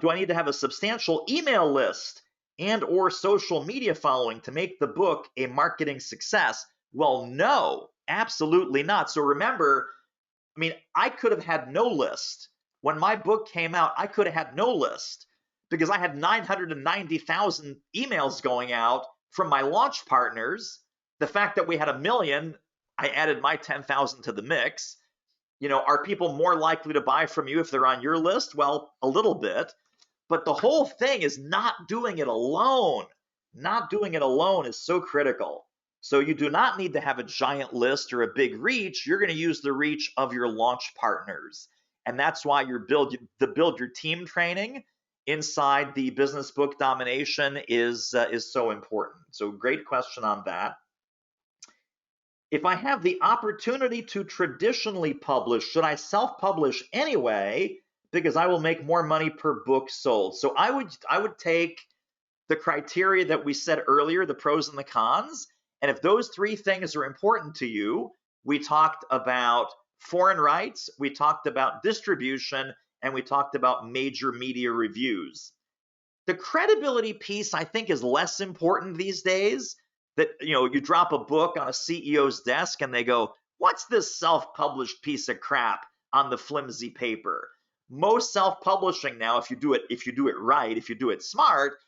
Do I need to have a substantial email list and or social media following to make the book a marketing success? Well, no, absolutely not. So remember, I mean, I could have had no list. When my book came out, I could have had no list because I had 990,000 emails going out from my launch partners. The fact that we had 1 million, I added my 10,000 to the mix. You know, are people more likely to buy from you if they're on your list? Well, a little bit. But the whole thing is not doing it alone. Not doing it alone is so critical. So you do not need to have a giant list or a big reach. You're going to use the reach of your launch partners. And that's why the Build Your Team training inside the Business Book Domination is so important. So great question on that. If I have the opportunity to traditionally publish, should I self-publish anyway? Because I will make more money per book sold. So I would take the criteria that we said earlier, the pros and the cons. And if those three things are important to you, we talked about foreign rights, we talked about distribution, and we talked about major media reviews. The credibility piece, I think, is less important these days. That, you drop a book on a CEO's desk and they go, "What's this self-published piece of crap on the flimsy paper?" Most self-publishing now, if you do it right, if you do it smart,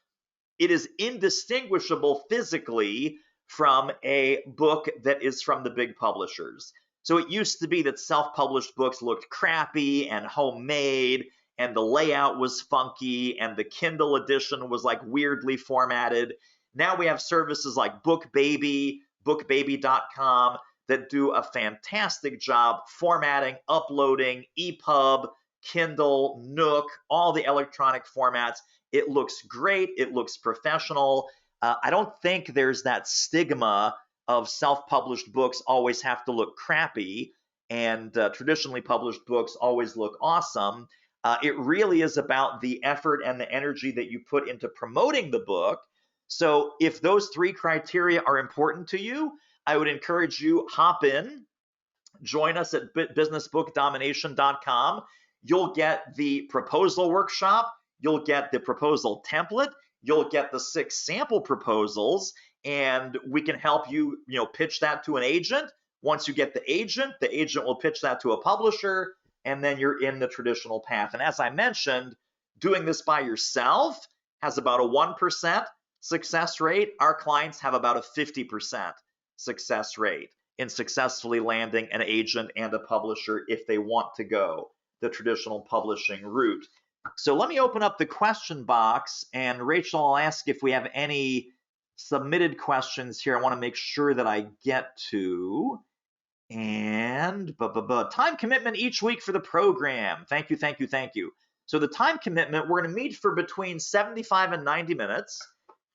it is indistinguishable physically from a book that is from the big publishers. So it used to be that self-published books looked crappy and homemade, and the layout was funky, and the Kindle edition was like weirdly formatted. Now we have services like BookBaby, bookbaby.com, that do a fantastic job formatting, uploading, EPUB, Kindle, Nook, all the electronic formats. It looks great. It looks professional. I don't think there's that stigma of self-published books always have to look crappy, and traditionally published books always look awesome. It really is about the effort and the energy that you put into promoting the book. So if those three criteria are important to you, I would encourage you, hop in, join us at businessbookdomination.com. You'll get the proposal workshop, you'll get the proposal template, you'll get the 6 sample proposals, and we can help you, pitch that to an agent. Once you get the agent will pitch that to a publisher, and then you're in the traditional path. And as I mentioned, doing this by yourself has about a 1% success rate. Our clients have about a 50% success rate in successfully landing an agent and a publisher if they want to go the traditional publishing route. So let me open up the question box, and Rachel, I'll ask if we have any submitted questions here. I want to make sure that I get to. And time commitment each week for the program. Thank you, thank you, thank you. So the time commitment, we're going to meet for between 75 and 90 minutes.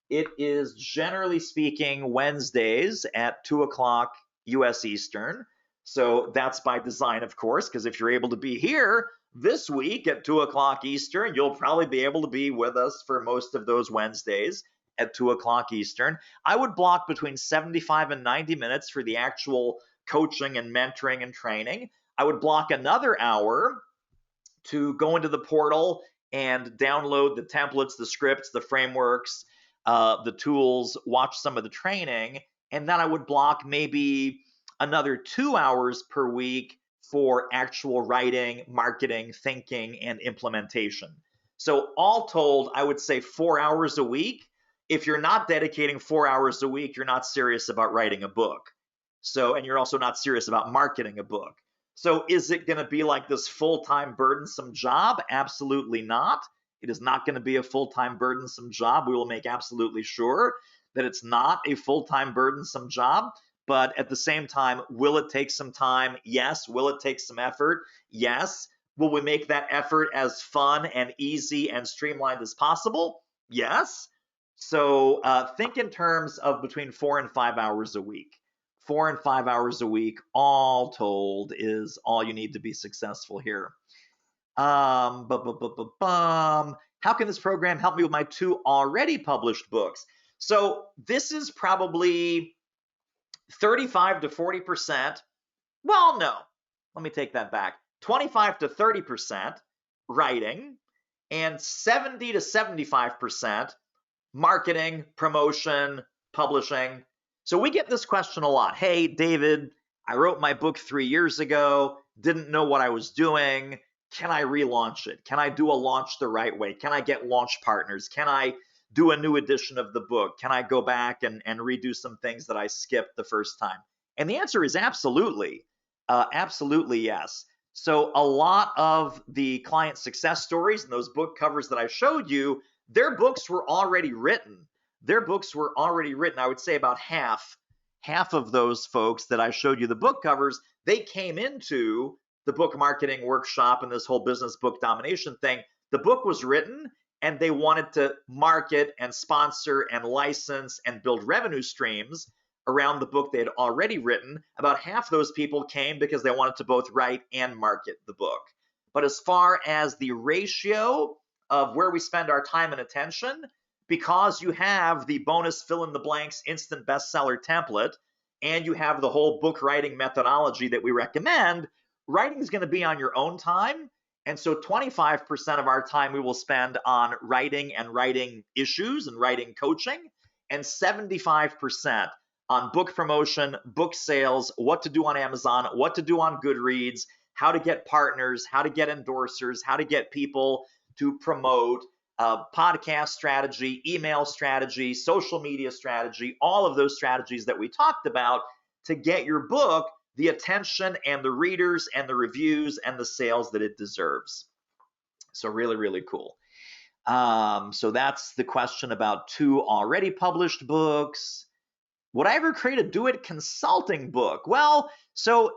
It is, generally speaking, Wednesdays at 2 o'clock US Eastern. So that's by design, of course, because if you're able to be here this week at 2 o'clock Eastern, you'll probably be able to be with us for most of those Wednesdays at 2 o'clock Eastern. I would block between 75 and 90 minutes for the actual coaching and mentoring and training. I would block another hour to go into the portal and download the templates, the scripts, the frameworks, the tools, watch some of the training, and then I would block maybe another 2 hours per week for actual writing, marketing, thinking, and implementation. So all told, I would say 4 hours a week. If you're not dedicating 4 hours a week, you're not serious about writing a book. So, and you're also not serious about marketing a book. So is it going to be like this full-time burdensome job? Absolutely not. It is not going to be a full-time burdensome job. We will make absolutely sure that it's not a full-time burdensome job. But at the same time, will it take some time? Yes. Will it take some effort? Yes. Will we make that effort as fun and easy and streamlined as possible? Yes. So think in terms of between 4 and 5 hours a week. 4 and 5 hours a week, all told, is all you need to be successful here. How can this program help me with my 2 already published books? So this is probably 35 to 40%. Well, no, let me take that back. 25 to 30% writing and 70 to 75% marketing, promotion, publishing. So we get this question a lot. Hey, David, I wrote my book 3 years ago, didn't know what I was doing. Can I relaunch it? Can I do a launch the right way? Can I get launch partners? Can I do a new edition of the book? Can I go back and redo some things that I skipped the first time? And the answer is absolutely. Absolutely yes. So a lot of the client success stories and those book covers that I showed you, their books were already written. Their books were already written. I would say about half of those folks that I showed you the book covers, they came into the book marketing workshop and this whole business book domination thing. The book was written and they wanted to market and sponsor and license and build revenue streams around the book they had already written. About half those people came because they wanted to both write and market the book. But as far as the ratio of where we spend our time and attention, because you have the bonus fill in the blanks instant bestseller template, and you have the whole book writing methodology that we recommend, writing is going to be on your own time. And so 25% of our time we will spend on writing and writing issues and writing coaching, and 75% on book promotion, book sales, what to do on Amazon, what to do on Goodreads, how to get partners, how to get endorsers, how to get people to promote, podcast strategy, email strategy, social media strategy, all of those strategies that we talked about to get your book the attention and the readers and the reviews and the sales that it deserves. So really, really cool. So that's the question about 2 already published books. Would I ever create a Do-It Consulting book? Well, so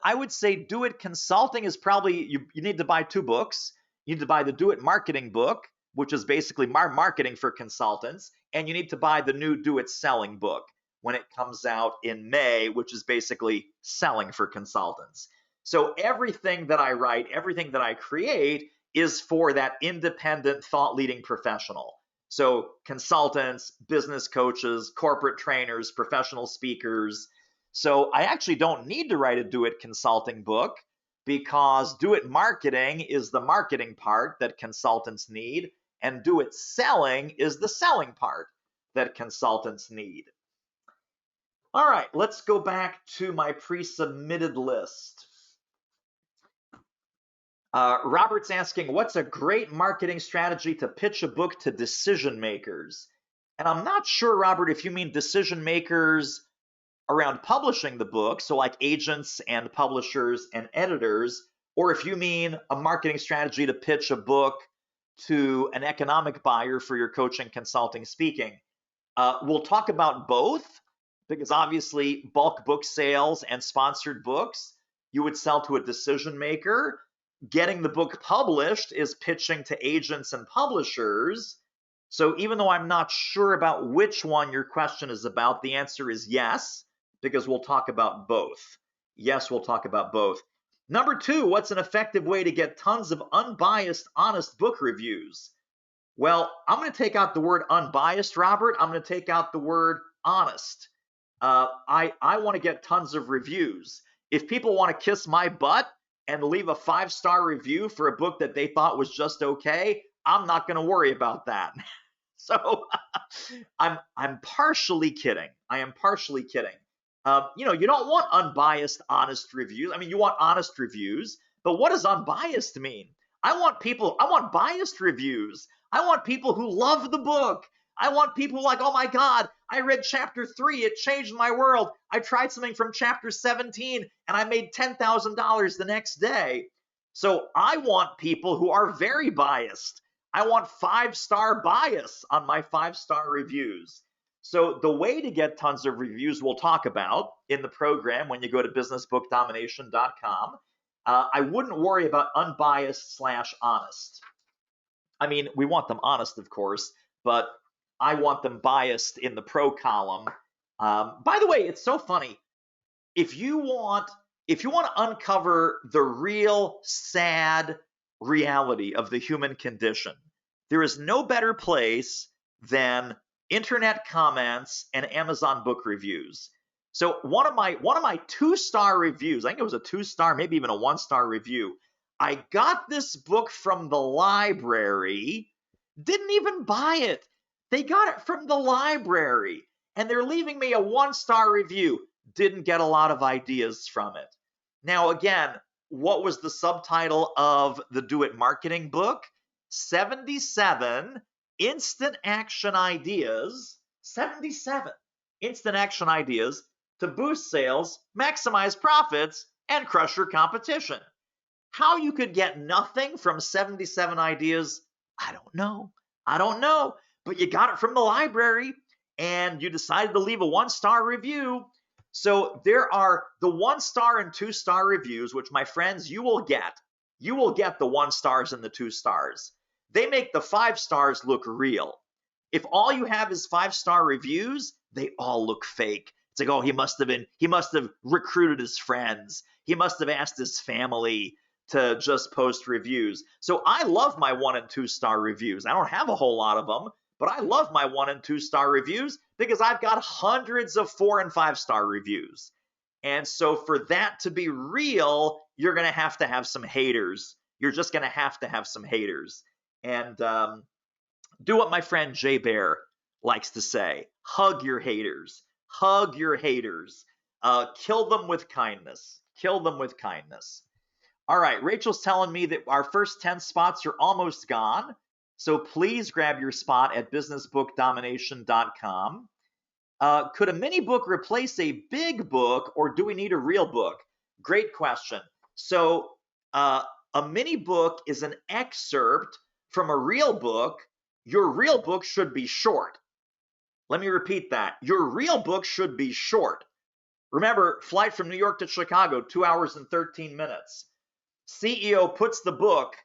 I would say Do-It Consulting is probably, you need to buy 2 books. You need to buy the Do-It Marketing book, which is basically marketing for consultants, and you need to buy the new Do-It Selling book when it comes out in May, which is basically selling for consultants. So everything that I write, everything that I create is for that independent thought-leading professional. So consultants, business coaches, corporate trainers, professional speakers. So I actually don't need to write a Do-It Consulting book because Do-It Marketing is the marketing part that consultants need, and Do-It Selling is the selling part that consultants need. All right, let's go back to my pre-submitted list. Robert's asking, what's a great marketing strategy to pitch a book to decision makers? And I'm not sure, Robert, if you mean decision makers around publishing the book, so like agents and publishers and editors, or if you mean a marketing strategy to pitch a book to an economic buyer for your coaching, consulting, speaking. We'll talk about both, because obviously bulk book sales and sponsored books, you would sell to a decision maker. Getting the book published is pitching to agents and publishers. So even though I'm not sure about which one your question is about, the answer is yes, because we'll talk about both. Yes, we'll talk about both. Number 2, what's an effective way to get tons of unbiased, honest book reviews? Well, I'm going to take out the word unbiased, Robert. I'm going to take out the word honest. I want to get tons of reviews. If people want to kiss my butt and leave a 5-star review for a book that they thought was just okay, I'm not going to worry about that. So I'm partially kidding. I am partially kidding. You don't want unbiased, honest reviews. I mean, you want honest reviews, but what does unbiased mean? I want biased reviews. I want people who love the book. I want people like, oh my God, I read chapter 3. It changed my world. I tried something from chapter 17 and I made $10,000 the next day. So I want people who are very biased. I want 5-star bias on my 5-star reviews. So the way to get tons of reviews we'll talk about in the program when you go to businessbookdomination.com. I wouldn't worry about unbiased/honest. I mean, we want them honest, of course, but I want them biased in the pro column. By the way, it's so funny. If you want to uncover the real sad reality of the human condition, there is no better place than internet comments and Amazon book reviews. So one of my 2-star reviews, I think it was a 2-star, maybe even a 1-star review. I got this book from the library, didn't even buy it. They got it from the library, and they're leaving me a 1-star review. Didn't get a lot of ideas from it. Now, again, what was the subtitle of the Do-It Marketing book? 77 instant action ideas. 77 instant action ideas to boost sales, maximize profits, and crush your competition. How you could get nothing from 77 ideas, I don't know. But you got it from the library and you decided to leave a 1-star review. So there are the 1-star and 2-star reviews, which, my friends, you will get. You will get the 1 stars and the 2 stars. They make the 5 stars look real. If all you have is 5-star reviews, they all look fake. It's like, oh, he must have recruited his friends. He must have asked his family to just post reviews. So I love my 1 and 2 star reviews. I don't have a whole lot of them, but I love my 1 and 2 star reviews because I've got hundreds of 4 and 5 star reviews. And so for that to be real, you're going to have some haters. You're just going to have some haters. And do what my friend Jay Bear likes to say. Hug your haters. Hug your haters. Kill them with kindness. Kill them with kindness. All right, Rachel's telling me that our first 10 spots are almost gone. So please grab your spot at businessbookdomination.com. Could a mini book replace a big book, or do we need a real book? Great question. So a mini book is an excerpt from a real book. Your real book should be short. Let me repeat that. Your real book should be short. Remember, flight from New York to Chicago, 2 hours and 13 minutes. CEO puts the book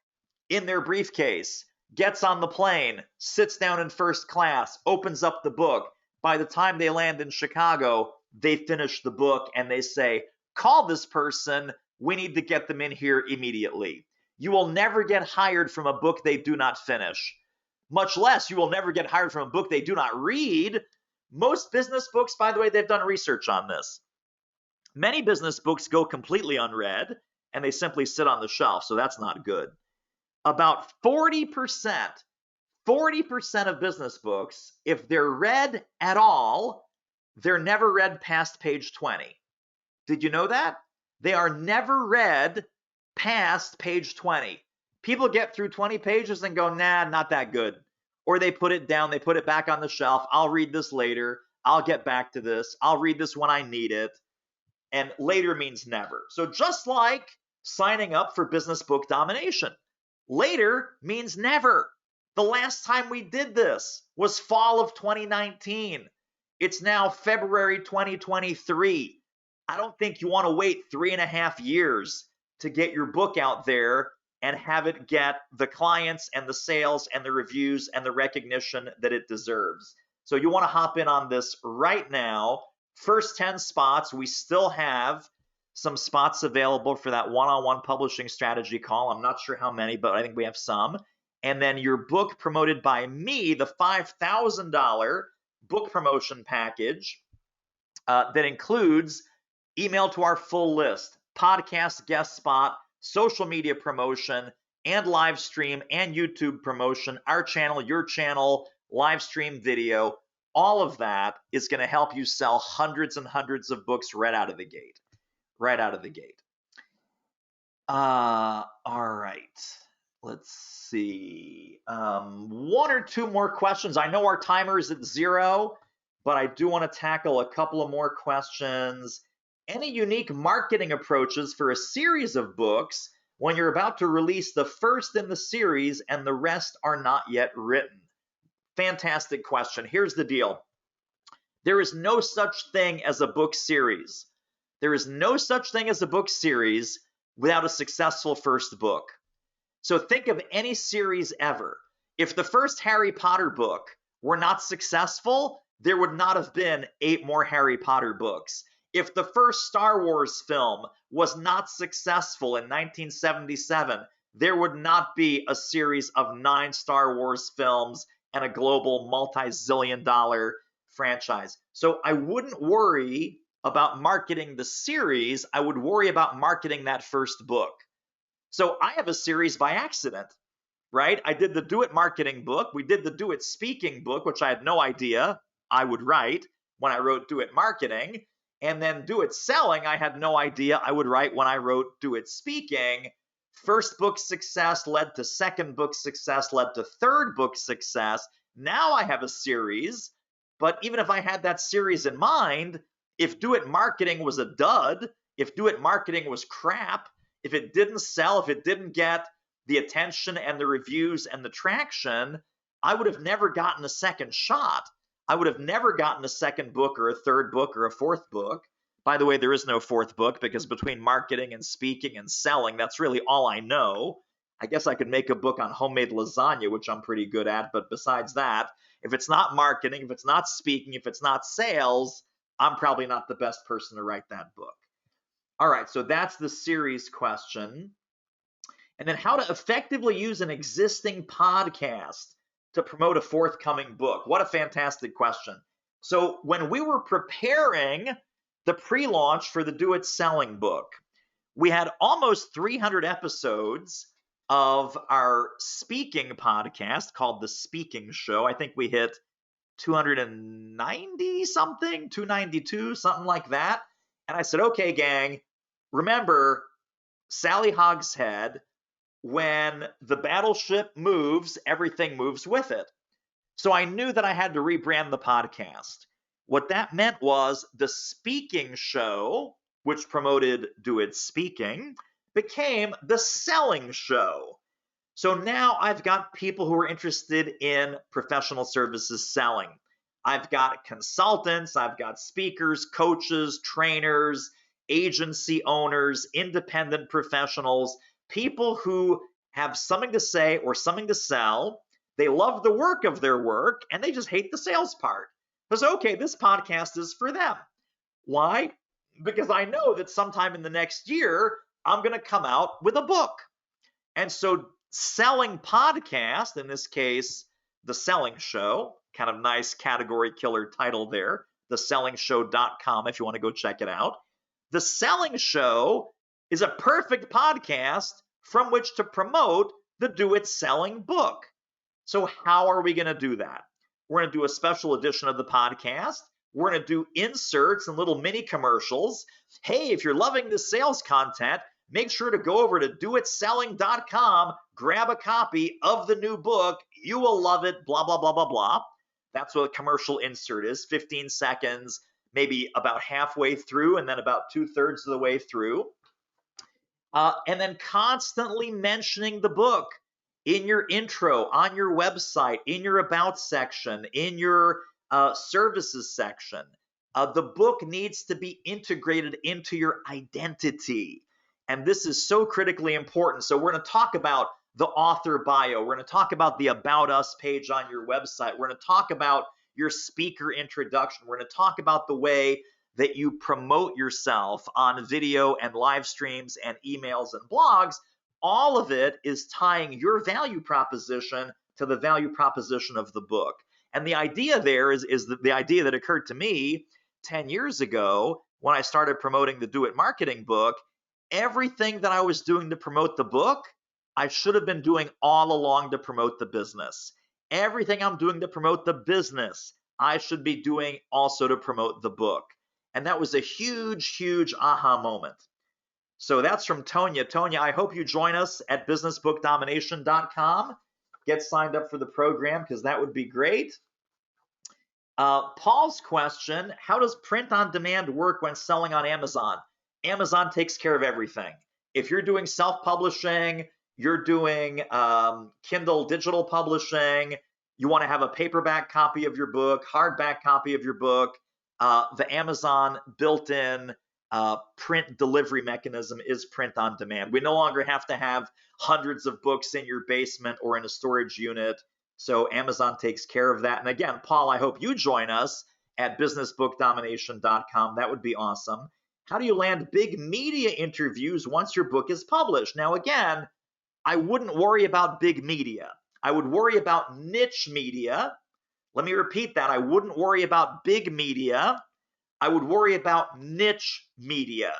in their briefcase, gets on the plane, sits down in first class, opens up the book. By the time they land in Chicago, they finish the book and they say, call this person. We need to get them in here immediately. You will never get hired from a book they do not finish. Much less, you will never get hired from a book they do not read. Most business books, by the way, they've done research on this. Many business books go completely unread and they simply sit on the shelf, so that's not good. About 40% of business books, if they're read at all, they're never read past page 20. Did you know that? They are never read past page 20. People get through 20 pages and go, nah, not that good. Or they put it down, they put it back on the shelf. I'll read this later. I'll get back to this. I'll read this when I need it. And later means never. So just like signing up for Business Book Domination, later means never. The last time we did this was fall of 2019. It's now February 2023. I don't think you want to wait 3.5 years to get your book out there and have it get the clients and the sales and the reviews and the recognition that it deserves. So you want to hop in on this right now. First 10 spots, we still have some spots available for that one-on-one publishing strategy call. I'm not sure how many, but I think we have some. And then your book promoted by me, the $5,000 book promotion package that includes email to our full list, podcast guest spot, social media promotion, and live stream and YouTube promotion, our channel, your channel, live stream video. All of that is going to help you sell hundreds and hundreds of books right out of the gate. Right out of the gate. All right. Let's see. 1 or 2 more questions. I know our timer is at 0, but I do want to tackle a couple of more questions. Any unique marketing approaches for a series of books when you're about to release the first in the series and the rest are not yet written? Fantastic question. Here's the deal. There is no such thing as a book series. There is no such thing as a book series without a successful first book. So think of any series ever. If the first Harry Potter book were not successful, there would not have been 8 more Harry Potter books. If the first Star Wars film was not successful in 1977, there would not be a series of 9 Star Wars films and a global multi-zillion-dollar franchise. So I wouldn't worry about marketing the series. I would worry about marketing that first book. So I have a series by accident, right? I did the Do It Marketing book. We did the Do It Speaking book, which I had no idea I would write when I wrote Do It Marketing. And then Do It Selling, I had no idea I would write when I wrote Do It Speaking. First book success led to second book success, led to third book success. Now I have a series, but even if I had that series in mind, if Do It Marketing was a dud, if Do It Marketing was crap, if it didn't sell, if it didn't get the attention and the reviews and the traction, I would have never gotten a second shot. I would have never gotten a second book or a third book or a fourth book. By the way, there is no fourth book because between marketing and speaking and selling, that's really all I know. I guess I could make a book on homemade lasagna, which I'm pretty good at. But besides that, if it's not marketing, if it's not speaking, if it's not sales, I'm probably not the best person to write that book. All right, so that's the series question. And then how to effectively use an existing podcast to promote a forthcoming book. What a fantastic question. So when we were preparing the pre-launch for the Do It Selling book, we had almost 300 episodes of our speaking podcast called The Speaking Show. I think we hit 290 something, 292, something like that. And I said, okay, gang, remember, Sally Hogshead, when the battleship moves, everything moves with it. So I knew that I had to rebrand the podcast. What that meant was the Speaking Show, which promoted Do It Speaking, became the Selling Show. So now I've got people who are interested in professional services selling. I've got consultants, I've got speakers, coaches, trainers, agency owners, independent professionals, people who have something to say or something to sell. They love the work of their work and they just hate the sales part. Because, okay, this podcast is for them. Why? Because I know that sometime in the next year, I'm going to come out with a book. And so selling podcast, in this case, The Selling Show, kind of nice category killer title there, thesellingshow.com if you want to go check it out. The Selling Show is a perfect podcast from which to promote the Do It Selling book. So how are we going to do that? We're going to do a special edition of the podcast. We're going to do inserts and little mini commercials. Hey, if you're loving this sales content, make sure to go over to doitselling.com, grab a copy of the new book. You will love it, blah, blah, blah, blah, blah. That's what a commercial insert is, 15 seconds, maybe about halfway through and then about 2/3 of the way through. And then constantly mentioning the book in your intro, on your website, in your about section, in your services section. The book needs to be integrated into your identity. And this is so critically important. So we're going to talk about the author bio. We're going to talk about the About Us page on your website. We're going to talk about your speaker introduction. We're going to talk about the way that you promote yourself on video and live streams and emails and blogs. All of it is tying your value proposition to the value proposition of the book. And the idea there is the idea that occurred to me 10 years ago when I started promoting the Do It Marketing book. Everything that I was doing to promote the book, I should have been doing all along to promote the business. Everything I'm doing to promote the business, I should be doing also to promote the book. And that was a huge, huge aha moment. So that's from Tonya. Tonya, I hope you join us at businessbookdomination.com. Get signed up for the program because that would be great. Paul's question, how does print on demand work when selling on Amazon? Amazon takes care of everything. If you're doing self-publishing, you're doing Kindle digital publishing, you want to have a paperback copy of your book, hardback copy of your book, the Amazon built-in print delivery mechanism is print on demand. We no longer have to have hundreds of books in your basement or in a storage unit. So Amazon takes care of that. And again, Paul, I hope you join us at businessbookdomination.com. That would be awesome. How do you land big media interviews once your book is published? Now, again, I wouldn't worry about big media. I would worry about niche media. Let me repeat that. I wouldn't worry about big media. I would worry about niche media,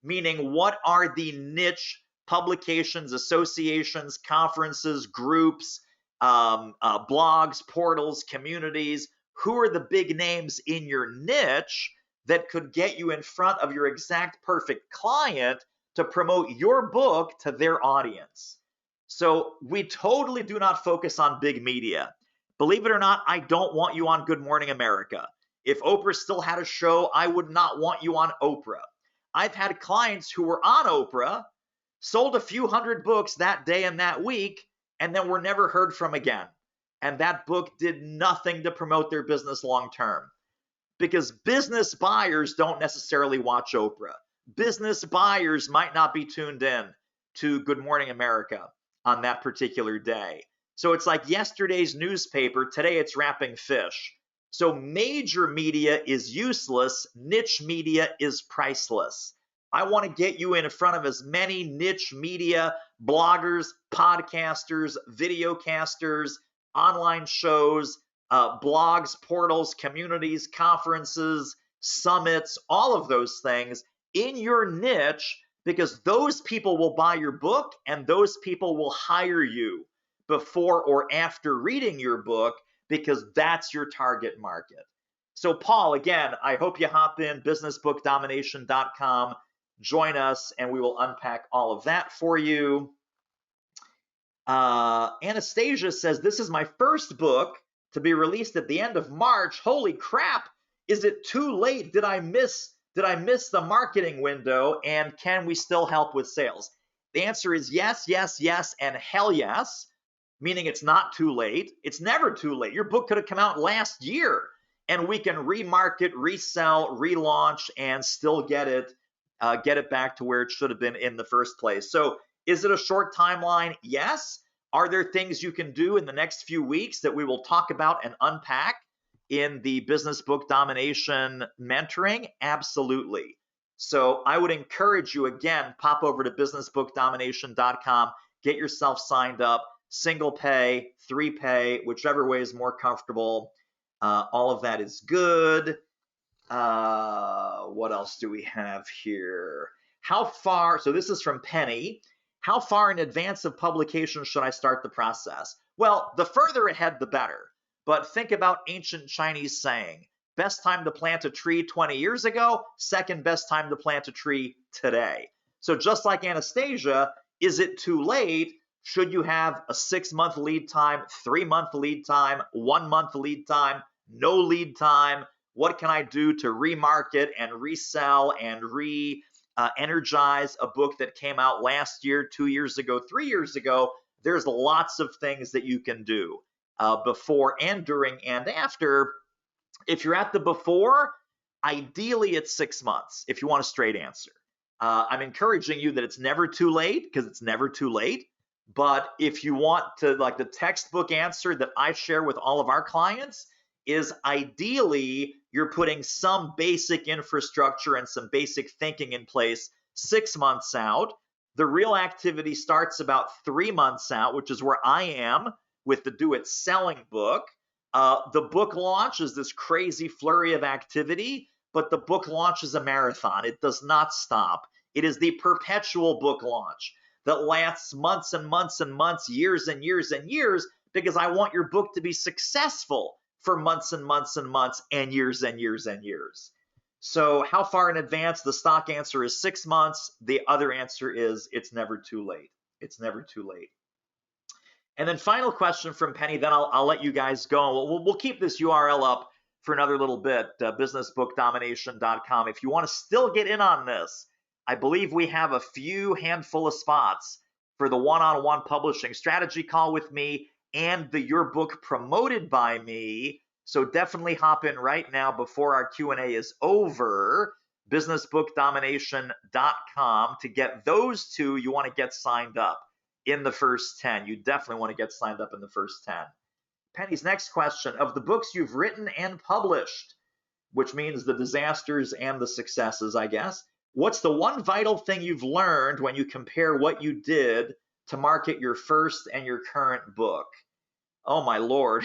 meaning what are the niche publications, associations, conferences, groups, blogs, portals, communities? Who are the big names in your niche that could get you in front of your exact perfect client to promote your book to their audience? So we totally do not focus on big media. Believe it or not, I don't want you on Good Morning America. If Oprah still had a show, I would not want you on Oprah. I've had clients who were on Oprah, sold a few hundred books that day and that week, and then were never heard from again. And that book did nothing to promote their business long term. Because business buyers don't necessarily watch Oprah. Business buyers might not be tuned in to Good Morning America on that particular day. So it's like yesterday's newspaper, today it's wrapping fish. So major media is useless, niche media is priceless. I want to get you in front of as many niche media bloggers, podcasters, videocasters, online shows, blogs, portals, communities, conferences, summits, all of those things in your niche, because those people will buy your book and those people will hire you before or after reading your book, because that's your target market. So Paul, again, I hope you hop in businessbookdomination.com, join us, and we will unpack all of that for you. Anastasia says, this is my first book to be released at the end of March. Holy crap. Is it too late? Did I miss the marketing window? And can we still help with sales? The answer is yes, yes, yes, and hell yes, meaning it's not too late. It's never too late. Your book could have come out last year and we can remarket, resell, relaunch, and still get it back to where it should have been in the first place. So is it a short timeline? Yes. Are there things you can do in the next few weeks that we will talk about and unpack in the Business Book Domination mentoring? Absolutely. So I would encourage you, again, pop over to businessbookdomination.com, get yourself signed up, single pay, 3 pay, whichever way is more comfortable. All of that is good. What else do we have here? How far, so this is from Penny, how far in advance of publication should I start the process? Well, the further ahead, the better. But think about ancient Chinese saying, best time to plant a tree 20 years ago, second best time to plant a tree today. So just like Anastasia, is it too late? Should you have a 6-month lead time, 3-month lead time, 1-month lead time, no lead time? What can I do to remarket and resell and energize a book that came out last year, 2 years ago, 3 years ago? There's lots of things that you can do before and during and after. If you're at the before, ideally it's 6 months if you want a straight answer. I'm encouraging you that it's never too late, because it's never too late. But if you want to, like, the textbook answer that I share with all of our clients is ideally you're putting some basic infrastructure and some basic thinking in place 6 months out. The real activity starts about 3 months out, which is where I am with the Do It Selling book. The book launch is this crazy flurry of activity, but the book launch is a marathon. It does not stop. It is the perpetual book launch that lasts months and months and months, years and years and years, because I want your book to be successful for months and months and months and years and years and years. So how far in advance? The stock answer is 6 months. The other answer is it's never too late. It's never too late. And then final question from Penny, then I'll let you guys go. We'll keep this URL up for another little bit, businessbookdomination.com. If you want to still get in on this, I believe we have a few handful of spots for the one-on-one publishing strategy call with me and the Your Book Promoted by Me. So definitely hop in right now before our Q&A is over, businessbookdomination.com. To get those two, you want to get signed up in the first 10. You definitely want to get signed up in the first 10. Penny's next question, of the books you've written and published, which means the disasters and the successes, I guess, what's the one vital thing you've learned when you compare what you did to market your first and your current book? Oh, my Lord.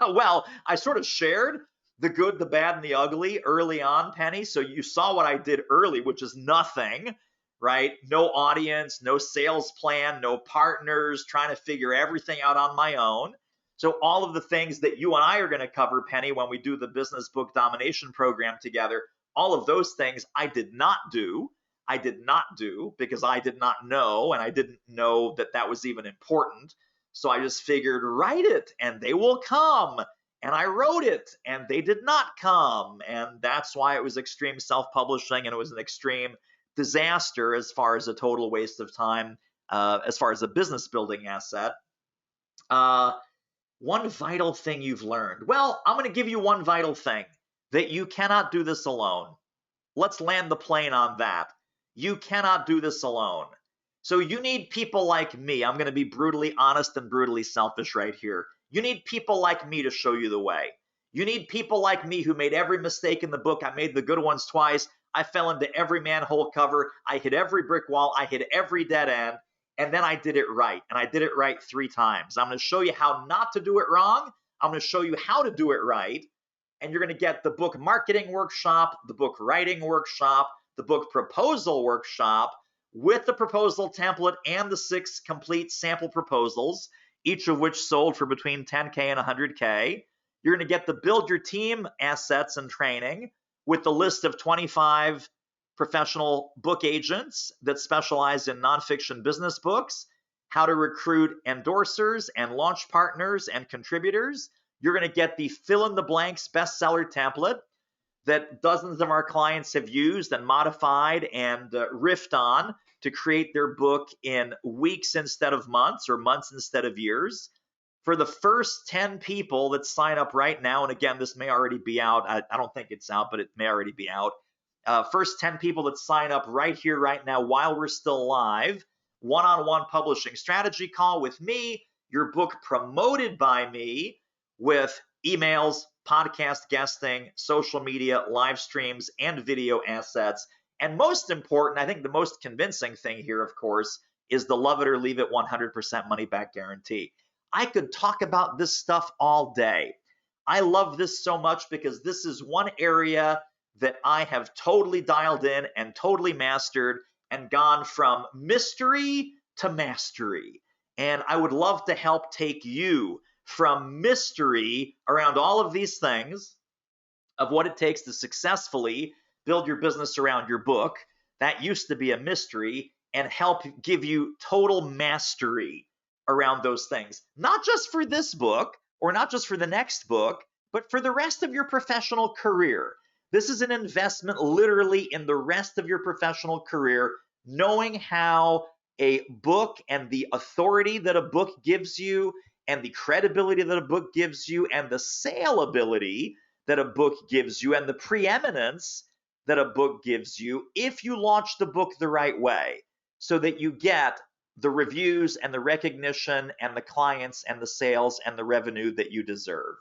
Well, I sort of shared the good, the bad, and the ugly early on, Penny. So you saw what I did early, which is nothing, right? No audience, no sales plan, no partners, trying to figure everything out on my own. So all of the things that you and I are going to cover, Penny, when we do the Business Book Domination program together, all of those things I did not do. I did not do because I did not know, and I didn't know that that was even important. So I just figured, write it and they will come. And I wrote it and they did not come. And that's why it was extreme self-publishing, and it was an extreme disaster as far as a total waste of time, as far as a business building asset. One vital thing you've learned. Well, I'm going to give you one vital thing, that you cannot do this alone. Let's land the plane on that. You cannot do this alone. So you need people like me. I'm going to be brutally honest and brutally selfish right here. You need people like me to show you the way. You need people like me who made every mistake in the book. I made the good ones twice. I fell into every manhole cover. I hit every brick wall. I hit every dead end. And then I did it right. And I did it right 3 times. I'm going to show you how not to do it wrong. I'm going to show you how to do it right. And you're going to get the book marketing workshop, the book writing workshop, the book proposal workshop with the proposal template and the 6 complete sample proposals, each of which sold for between 10K and 100K. You're going to get the build your team assets and training with the list of 25 professional book agents that specialize in nonfiction business books, how to recruit endorsers and launch partners and contributors. You're going to get the fill in the blanks bestseller template that dozens of our clients have used and modified and riffed on to create their book in weeks instead of months or months instead of years. For the first 10 people that sign up right now, and again, this may already be out. I don't think it's out, but it may already be out. First 10 people that sign up right here, right now, while we're still live, one-on-one publishing strategy call with me, your book promoted by me with emails, podcast guesting, social media, live streams, and video assets. And most important, I think the most convincing thing here, of course, is the love it or leave it 100% money back guarantee. I could talk about this stuff all day. I love this so much because this is one area that I have totally dialed in and totally mastered and gone from mystery to mastery. And I would love to help take you from mystery around all of these things of what it takes to successfully build your business around your book. That used to be a mystery, and help give you total mastery around those things, not just for this book or not just for the next book, but for the rest of your professional career. This is an investment literally in the rest of your professional career, knowing how a book and the authority that a book gives you and the credibility that a book gives you and the saleability that a book gives you and the preeminence that a book gives you if you launch the book the right way, so that you get the reviews and the recognition and the clients and the sales and the revenue that you deserve.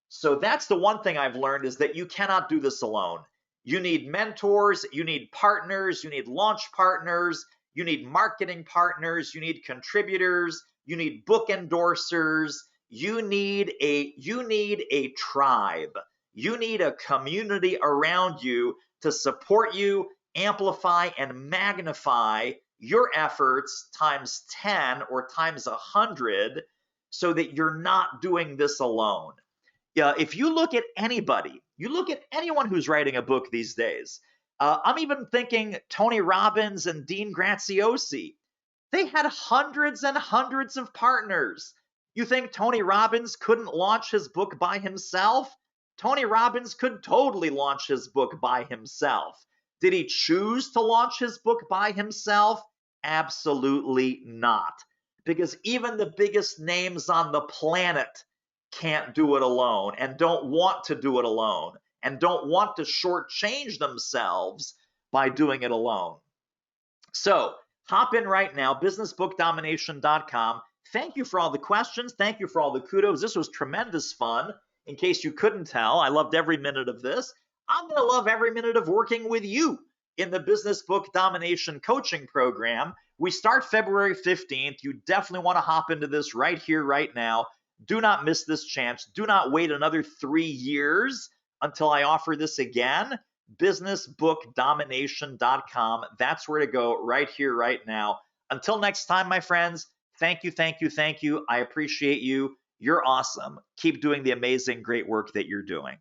So that's the one thing I've learned, is that you cannot do this alone. You need mentors, you need partners, you need launch partners, you need marketing partners, you need contributors, you need book endorsers, you need a tribe. You need a community around you to support you, amplify, and magnify your efforts times 10 or times 100 so that you're not doing this alone. If you look at anybody, you look at anyone who's writing a book these days, I'm even thinking Tony Robbins and Dean Graziosi. They had hundreds and hundreds of partners. You think Tony Robbins couldn't launch his book by himself? Tony Robbins could totally launch his book by himself. Did he choose to launch his book by himself? Absolutely not. Because even the biggest names on the planet can't do it alone and don't want to do it alone and don't want to shortchange themselves by doing it alone. So hop in right now, businessbookdomination.com. Thank you for all the questions. Thank you for all the kudos. This was tremendous fun. In case you couldn't tell, I loved every minute of this. I'm going to love every minute of working with you in the Business Book Domination Coaching Program. We start February 15th. You definitely want to hop into this right here, right now. Do not miss this chance. Do not wait another 3 years until I offer this again. Businessbookdomination.com. That's where to go right here, right now. Until next time, my friends, thank you, thank you, thank you. I appreciate you. You're awesome. Keep doing the amazing, great work that you're doing.